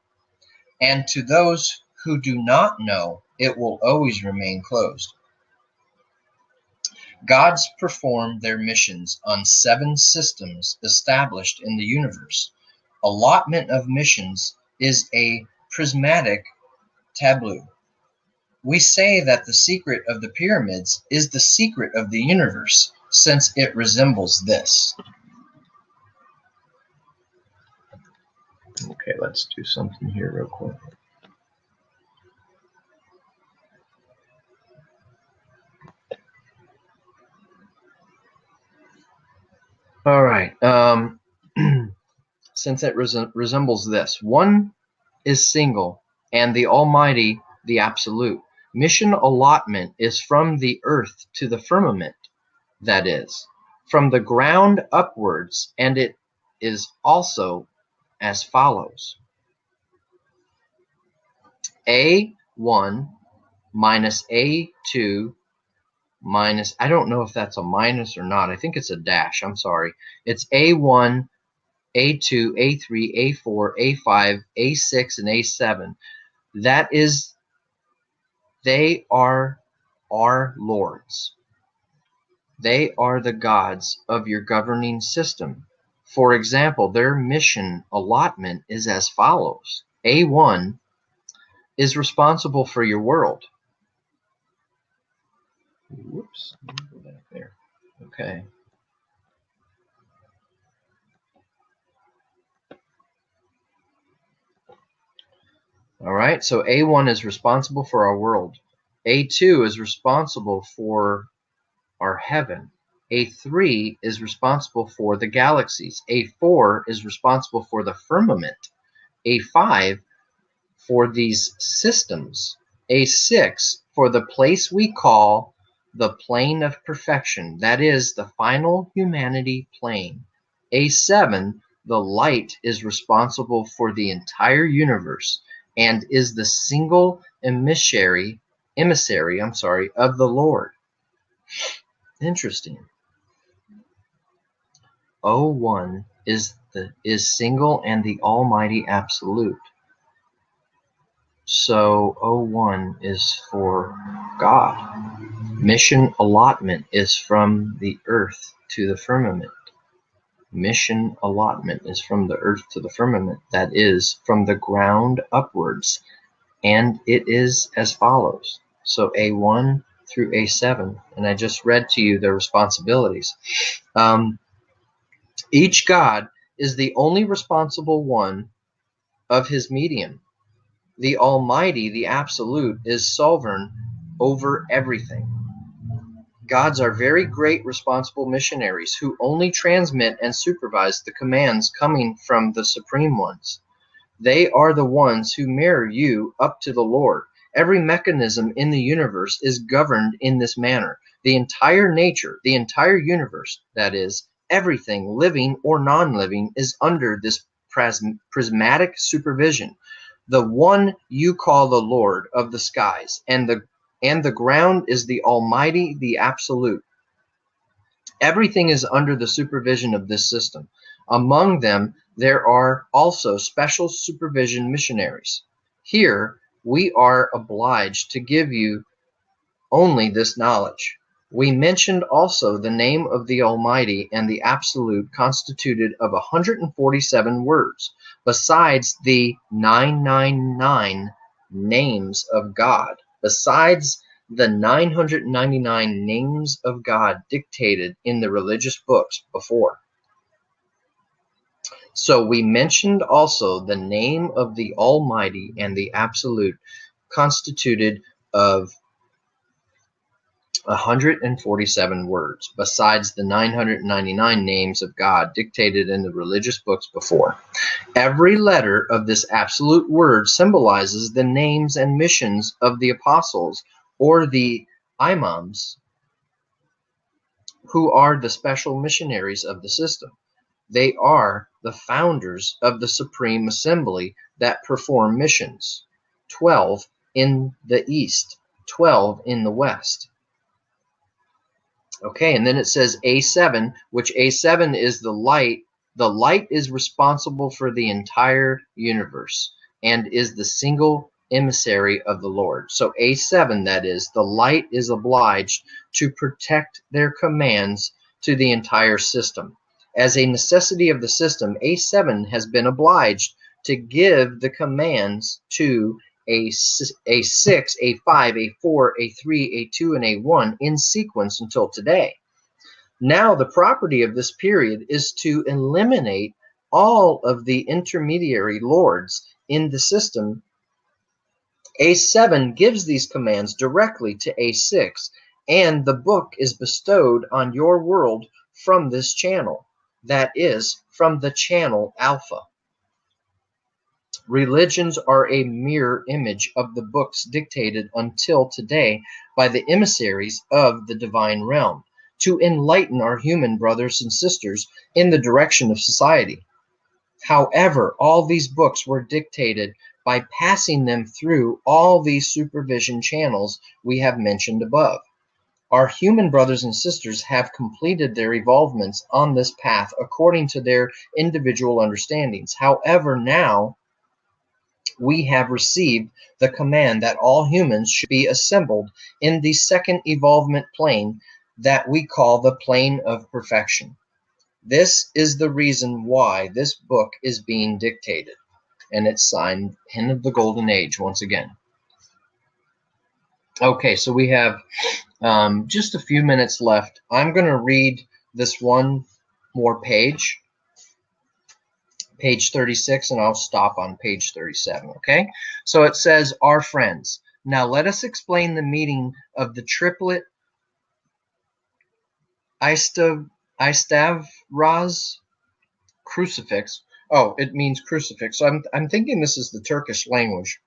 and to those who do not know, it will always remain closed. Gods perform their missions on 7 systems established in the universe. Allotment of missions is a prismatic tableau. We say that the secret of the pyramids is the secret of the universe, since it resembles this. Okay, let's do something here real quick. All right. Since it resembles this, one is single, and the Almighty, the Absolute. Mission allotment is from the earth to the firmament, that is, from the ground upwards, and it is also as follows. A1 minus A2 minus, I don't know if that's a minus or not. I think it's a dash. I'm sorry. It's A1, A2, A3, A4, A5, A6, and A7. That is, they are our lords. They are the gods of your governing system. For example, their mission allotment is as follows. A1 is responsible for your world. Whoops, let me go back there. Okay. All right, so A1 is responsible for our world. A2 is responsible for our heaven. A3 is responsible for the galaxies. A4 is responsible for the firmament. A5 for these systems. A6 for the place we call the plane of perfection, that is the final humanity plane. A7, the light, is responsible for the entire universe and is the single emissary of the Lord. Interesting. O1 is single and the Almighty Absolute. So O1 is for God. Mission allotment is from the earth to the firmament. Mission allotment is from the earth to the firmament. That is, from the ground upwards. And it is as follows. So A1 through A7. And I just read to you their responsibilities. Each God is the only responsible one of his medium. The Almighty, the Absolute, is sovereign over everything. Gods are very great responsible missionaries who only transmit and supervise the commands coming from the Supreme Ones. They are the ones who mirror you up to the Lord. Every mechanism in the universe is governed in this manner. The entire nature, the entire universe, that is, everything living or non-living, is under this prismatic supervision. The one you call the Lord of the skies, and the ground is the Almighty, the Absolute. Everything is under the supervision of this system. Among them, there are also special supervision missionaries. Here, we are obliged to give you only this knowledge. We mentioned also the name of the Almighty and the Absolute constituted of 147 words, besides the 999 names of God. Besides the 999 names of God dictated in the religious books before. So we mentioned also the name of the Almighty and the Absolute constituted of 147 words, besides the 999 names of God dictated in the religious books before. Every letter of this absolute word symbolizes the names and missions of the apostles or the imams, who are the special missionaries of the system. They are the founders of the Supreme Assembly that perform missions. 12 in the East, 12 in the West. Okay, and then it says A7, which A7 is the light. The light is responsible for the entire universe and is the single emissary of the Lord. So A7, that is, the light is obliged to protect their commands to the entire system. As a necessity of the system, A7 has been obliged to give the commands to A6, A5, A4, A3, A2, and A1 in sequence until today. Now the property of this period is to eliminate all of the intermediary lords in the system. A7 gives these commands directly to A6, and the book is bestowed on your world from this channel, that is, from the channel Alpha. Religions are a mirror image of the books dictated until today by the emissaries of the divine realm to enlighten our human brothers and sisters in the direction of society. However, all these books were dictated by passing them through all these supervision channels we have mentioned above. Our human brothers and sisters have completed their evolvements on this path according to their individual understandings. However, now we have received the command that all humans should be assembled in the second evolvement plane that we call the plane of perfection. This is the reason why this book is being dictated. And it's signed Pen of the Golden Age once again. Okay, so we have just a few minutes left. I'm going to read this one more page. Page 36, and I'll stop on page 37, okay? So it says, our friends. Now let us explain the meaning of the triplet Istavraz crucifix. Oh, it means crucifix. So I'm thinking this is the Turkish language.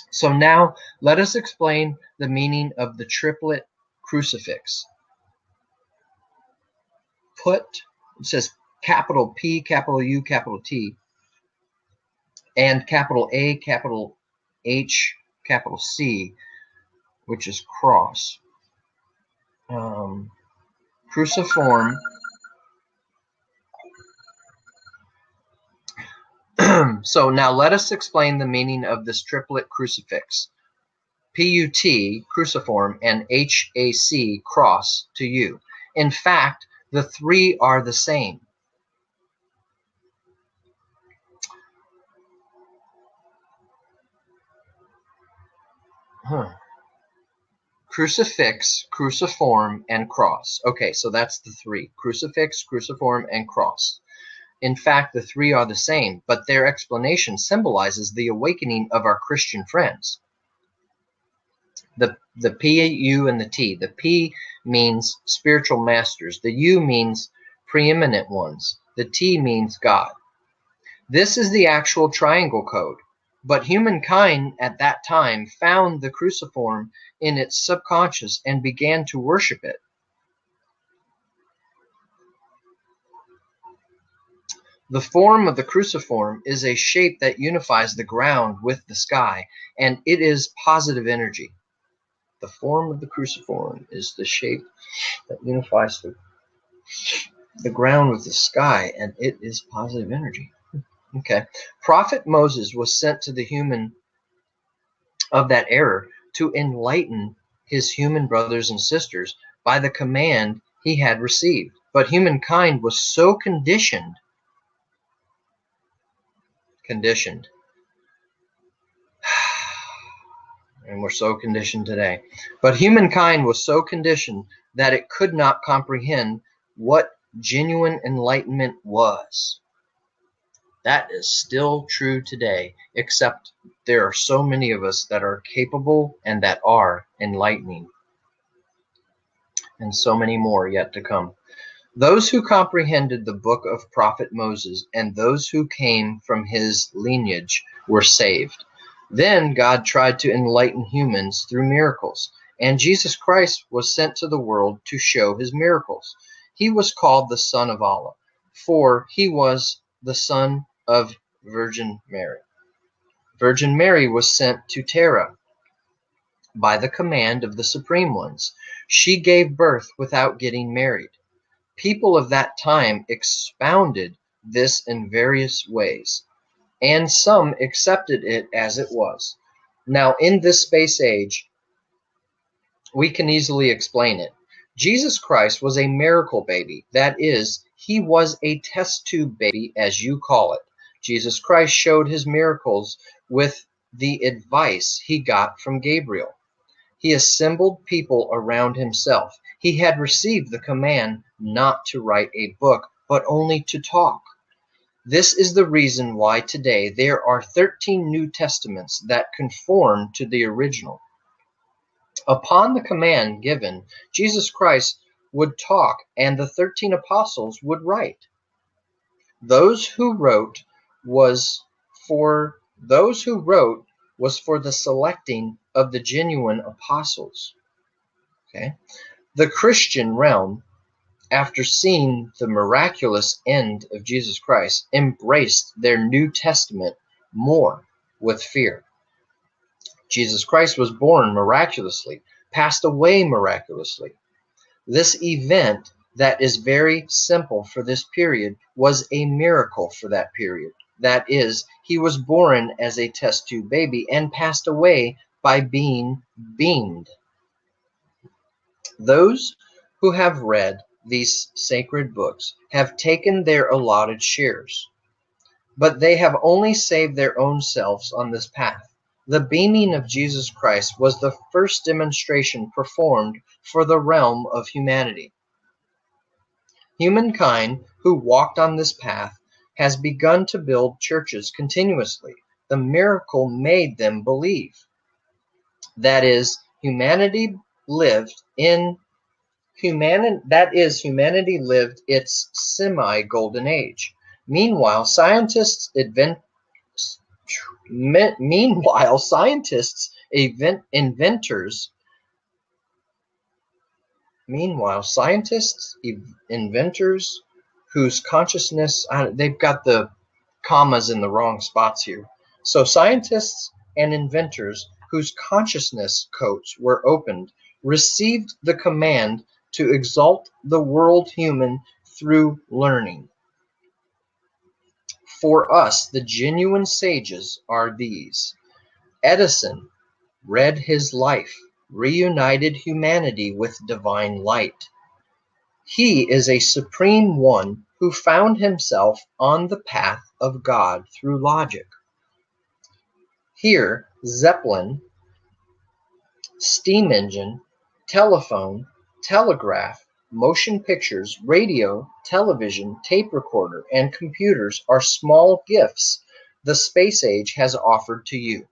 So now let us explain the meaning of the triplet crucifix. It says capital P, capital U, capital T, and capital A, capital H, capital C, which is cross. Cruciform. So now let us explain the meaning of this triplet crucifix. PUT, cruciform, and HAC, cross, to you. In fact, the three are the same. Crucifix, cruciform, and cross. Okay, so that's the three. Crucifix, cruciform, and cross. In fact, the three are the same, but their explanation symbolizes the awakening of our Christian friends. The P, U, and the T. The P means spiritual masters. The U means preeminent ones. The T means God. This is the actual triangle code. But humankind at that time found the cruciform in its subconscious and began to worship it. The form of the cruciform is a shape that unifies the ground with the sky, and it is positive energy. The form of the cruciform is the shape that unifies the ground with the sky, and it is positive energy. Okay. Prophet Moses was sent to the human of that era to enlighten his human brothers and sisters by the command he had received. But humankind was so conditioned, and we're so conditioned today. But humankind was so conditioned that it could not comprehend what genuine enlightenment was. That is still true today, except there are so many of us that are capable and that are enlightening, and so many more yet to come. Those who comprehended the book of Prophet Moses and those who came from his lineage were saved. Then God tried to enlighten humans through miracles, and Jesus Christ was sent to the world to show his miracles. He was called the Son of Allah, for he was the son of Virgin Mary. Virgin Mary was sent to Terra by the command of the Supreme Ones. She gave birth without getting married. People of that time expounded this in various ways, and some accepted it as it was. Now, in this space age, we can easily explain it. Jesus Christ was a miracle baby. That is, he was a test tube baby, as you call it. Jesus Christ showed his miracles with the advice he got from Gabriel. He assembled people around himself. He had received the command not to write a book, but only to talk. This is the reason why today there are 13 New Testaments that conform to the original. Upon the command given, Jesus Christ would talk and the 13 apostles would write. Those who wrote was for the selecting of the genuine apostles. Okay? The Christian realm, after seeing the miraculous end of Jesus Christ, embraced their New Testament more with fear. Jesus Christ was born miraculously, passed away miraculously. This event that is very simple for this period was a miracle for that period. That is, he was born as a test tube baby and passed away by being beamed. Those who have read these sacred books have taken their allotted shares, but they have only saved their own selves on this path. The beaming of Jesus Christ was the first demonstration performed for the realm of humanity. Humankind who walked on this path has begun to build churches continuously. The miracle made them believe. That is, humanity lived its semi-golden age. Meanwhile, scientists, inventors whose consciousness, they've got the commas in the wrong spots here. So scientists and inventors whose consciousness coats were opened received the command to exalt the world human through learning. For us, the genuine sages are these. Edison read his life, reunited humanity with divine light. He is a supreme one who found himself on the path of God through logic. Here, Zeppelin, steam engine, telephone, telegraph, motion pictures, radio, television, tape recorder, and computers are small gifts the space age has offered to you.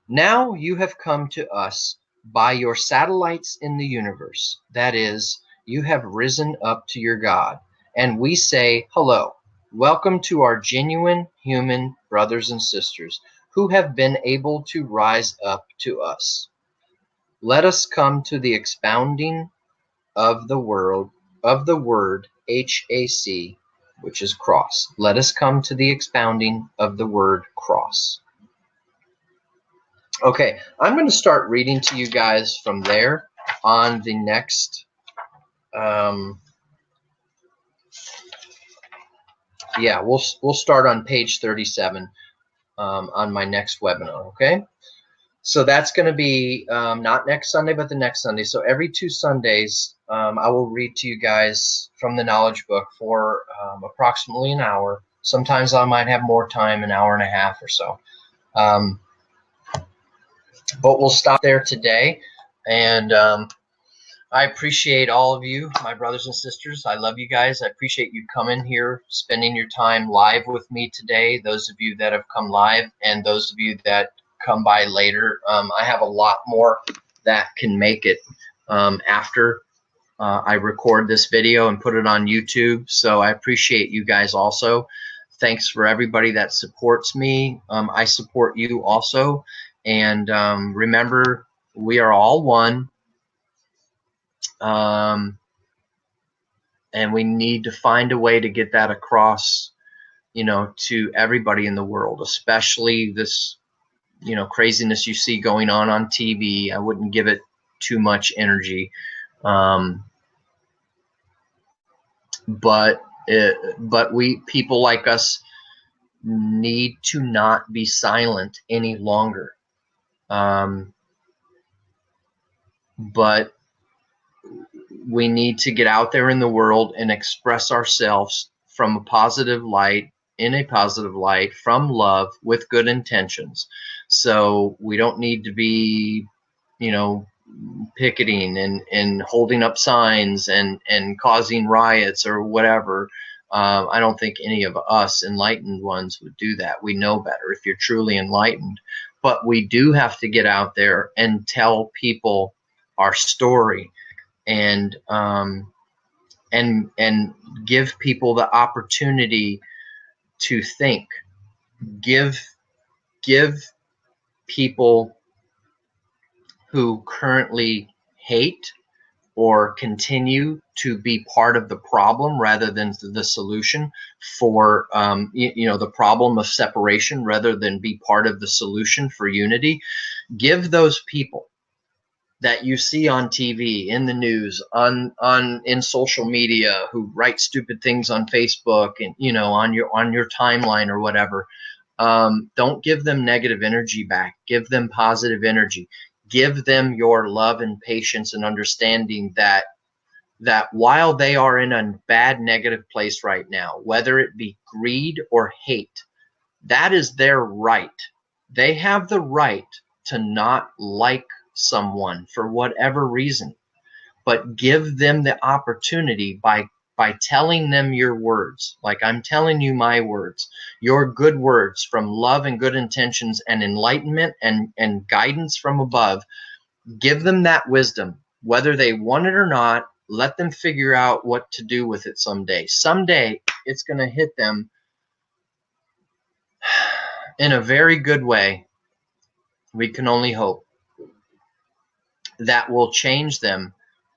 Now you have come to us by your satellites in the universe. That is, you have risen up to your God. And we say, hello, welcome to our genuine human brothers and sisters who have been able to rise up to us. Let us come to the expounding of the word HAC, which is cross. Let us come to the expounding of the word cross. Okay, I'm going to start reading to you guys from there on the next, we'll start on page 37 on my next webinar, okay? So that's going to be not next Sunday, but the next Sunday. So every 2 Sundays, I will read to you guys from the knowledge book for approximately an hour. Sometimes I might have more time, an hour and a half or so. But we'll stop there today. And I appreciate all of you, my brothers and sisters. I love you guys. I appreciate you coming here, spending your time live with me today. Those of you that have come live and those of you that come by later. I have a lot more that can make it after I record this video and put it on YouTube. So I appreciate you guys also. Thanks for everybody that supports me. I support you also. And remember, we are all one. And we need to find a way to get that across, to everybody in the world, especially this, craziness you see going on TV. I wouldn't give it too much energy. But people like us need to not be silent any longer. But we need to get out there in the world and express ourselves from a positive light, in a positive light, from love, with good intentions. So we don't need to be, picketing and holding up signs and causing riots or whatever. I don't think any of us enlightened ones would do that. We know better if you're truly enlightened. But we do have to get out there and tell people our story and give people the opportunity to think. Give people who currently hate or continue to be part of the problem rather than the solution for the problem of separation rather than be part of the solution for unity. Give those people that you see on TV, in the news, in social media, who write stupid things on Facebook and on your timeline or whatever. Don't give them negative energy back. Give them positive energy. Give them your love and patience and understanding that while they are in a bad negative place right now, whether it be greed or hate, that is their right. They have the right to not like someone for whatever reason, but give them the opportunity by telling them your words, like I'm telling you my words, your good words from love and good intentions and enlightenment and guidance from above. Give them that wisdom, whether they want it or not. Let them figure out what to do with it someday. Someday it's going to hit them in a very good way. We can only hope that will change them.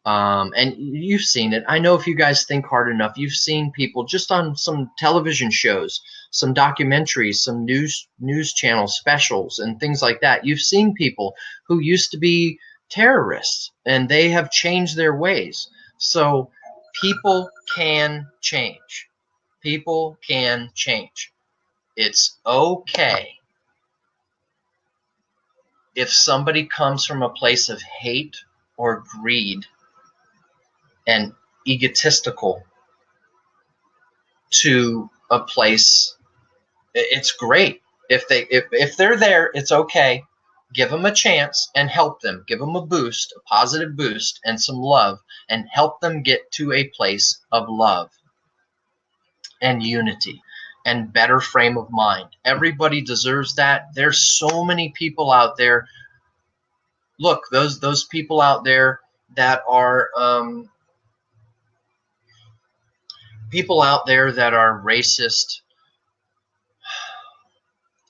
And you've seen it. I know if you guys think hard enough, you've seen people just on some television shows, some documentaries, some news channel specials and things like that. You've seen people who used to be terrorists and they have changed their ways. So people can change. People can change. It's okay if somebody comes from a place of hate or greed and egotistical to a place. It's great if they're there. It's okay. Give them a chance and help them. Give them a boost, a positive boost, and some love, and help them get to a place of love and unity and better frame of mind. Everybody deserves that. There's so many people out there. Look, those people out there that are people out there that are racist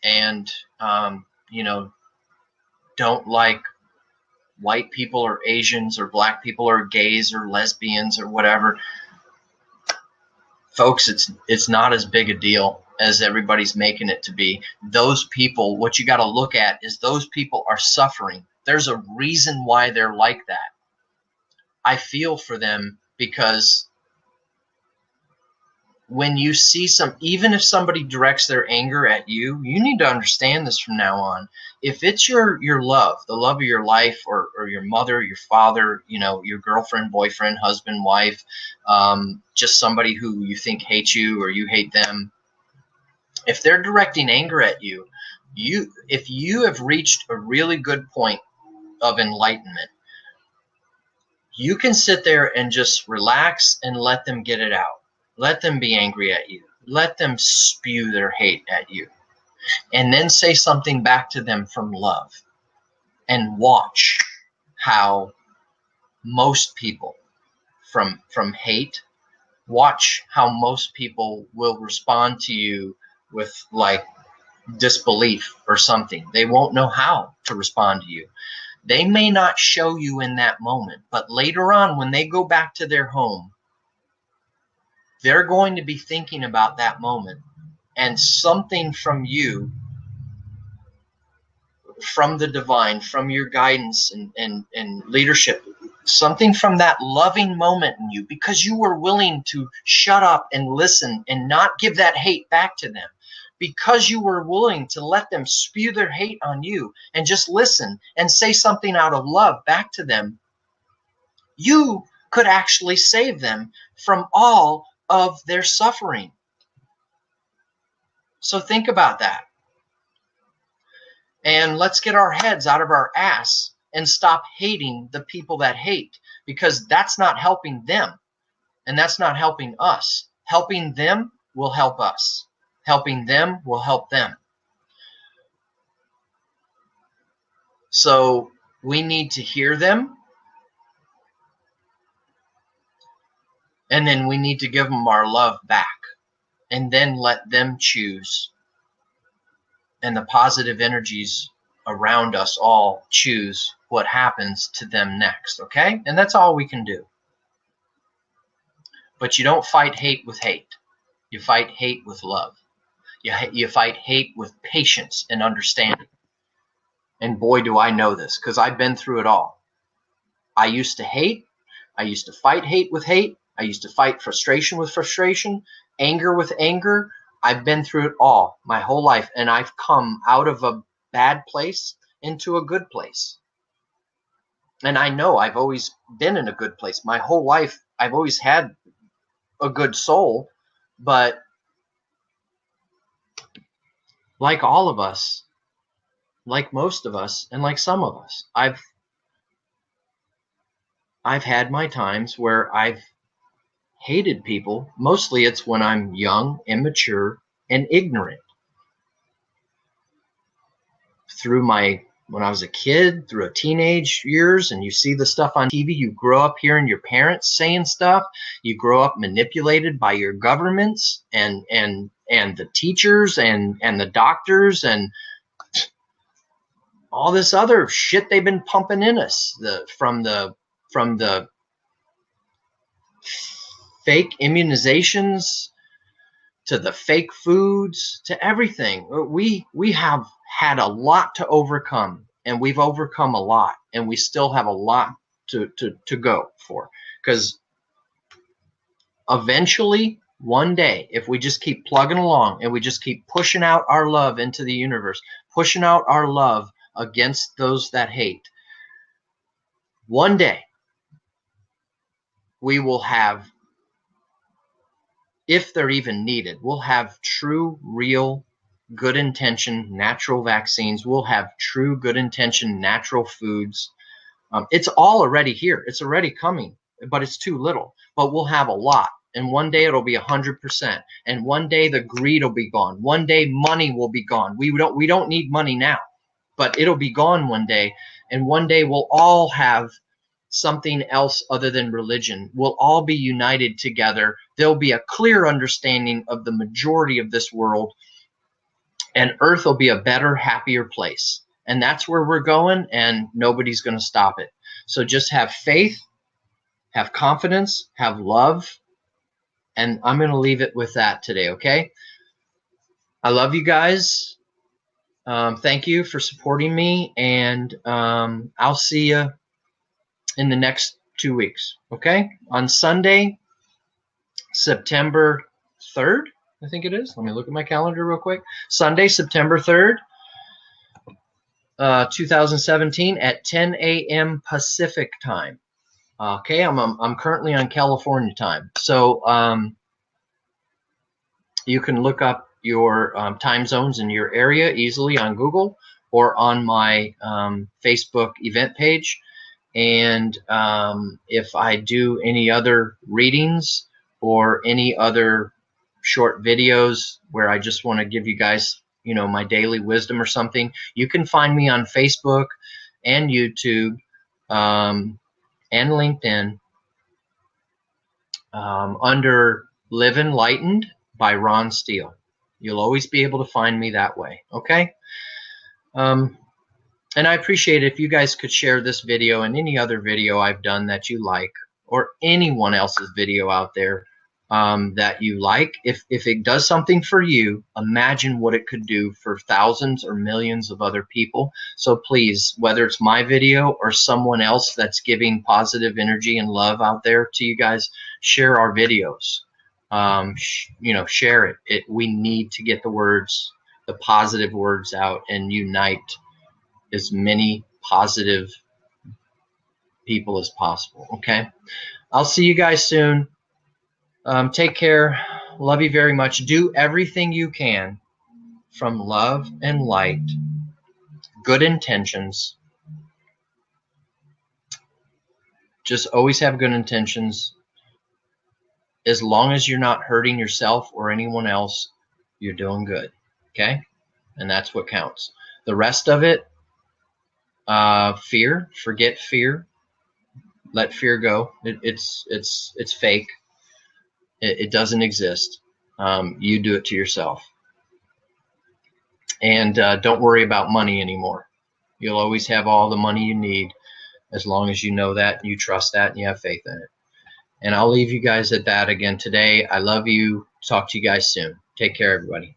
and you know, don't like white people or Asians or black people or gays or lesbians or whatever. Folks, it's not as big a deal as everybody's making it to be. Those people, what you got to look at is those people are suffering. There's a reason why they're like that. I feel for them because when you see even if somebody directs their anger at you, you need to understand this from now on. If it's your love, the love of your life, or your mother, your father, you know, your girlfriend, boyfriend, husband, wife, just somebody who you think hates you or you hate them, if they're directing anger at you, if you have reached a really good point of enlightenment, you can sit there and just relax and let them get it out. Let them be angry at you. Let them spew their hate at you. And then say something back to them from love. And watch how most people from hate, watch how most people will respond to you with like disbelief or something. They won't know how to respond to you. They may not show you in that moment, but later on when they go back to their home, they're going to be thinking about that moment, and something from you, from the divine, from your guidance and leadership, something from that loving moment in you, because you were willing to shut up and listen and not give that hate back to them, because you were willing to let them spew their hate on you and just listen and say something out of love back to them, you could actually save them from all of their suffering. So think about that. And let's get our heads out of our ass and stop hating the people that hate, because that's not helping them and that's not helping us. Helping them will help us. Helping them will help them. So we need to hear them, and then we need to give them our love back, and then let them choose. And the positive energies around us all choose what happens to them next, okay? And that's all we can do. But you don't fight hate with hate. You fight hate with love. You fight hate with patience and understanding. And boy, do I know this, because I've been through it all. I used to hate. I used to fight hate with hate. I used to fight frustration with frustration, anger with anger. I've been through it all my whole life, and I've come out of a bad place into a good place. And I know I've always been in a good place. My whole life, I've always had a good soul, but like all of us, like most of us, and like some of us, I've had my times where I've hated people. Mostly it's when I'm young, immature, and ignorant. When I was a kid, through a teenage years, and you see the stuff on TV, you grow up hearing your parents saying stuff. You grow up manipulated by your governments and the teachers and the doctors and all this other shit they've been pumping in us, from the fake immunizations to the fake foods to everything. We have had a lot to overcome, and we've overcome a lot, and we still have a lot to go for, because eventually one day, if we just keep plugging along and we just keep pushing out our love into the universe, pushing out our love against those that hate, one day we will have, if they're even needed, we'll have true, real good intention, natural vaccines. We'll have true good intention, natural foods. It's all already here. It's already coming, but it's too little. But we'll have a lot. And one day it'll be 100%. And one day the greed will be gone. One day money will be gone. We don't need money now, but it'll be gone one day. And one day we'll all have something else other than religion. We'll all be united together. There'll be a clear understanding of the majority of this world, and Earth will be a better, happier place. And that's where we're going, and nobody's going to stop it. So just have faith, have confidence, have love, and I'm going to leave it with that today, okay? I love you guys. Thank you for supporting me, and I'll see you in the next 2 weeks, okay? On Sunday, September 3rd, I think it is. Let me look at my calendar real quick. Sunday, September 3rd, 2017 at 10 a.m. Pacific time. Okay, I'm currently on California time, so you can look up your time zones in your area easily on Google or on my Facebook event page. And if I do any other readings or any other short videos where I just want to give you guys, my daily wisdom or something, you can find me on Facebook and YouTube and LinkedIn under Live Enlightened by Ron Steele. You'll always be able to find me that way, okay? And I appreciate it if you guys could share this video and any other video I've done that you like, or anyone else's video out there that you like. If it does something for you, imagine what it could do for thousands or millions of other people. So please, whether it's my video or someone else that's giving positive energy and love out there to you guys, share our videos. Share it. We need to get the words, the positive words out, and unite as many positive people as possible. Okay, I'll see you guys soon. Take care. Love you very much. Do everything you can from love and light, good intentions. Just always have good intentions. As long as you're not hurting yourself or anyone else, you're doing good. Okay, and that's what counts. The rest of it, fear, forget fear. Let fear go. It's fake. It doesn't exist. You do it to yourself. And don't worry about money anymore. You'll always have all the money you need as long as you know that, and you trust that, and you have faith in it. And I'll leave you guys at that again today. I love you. Talk to you guys soon. Take care, everybody.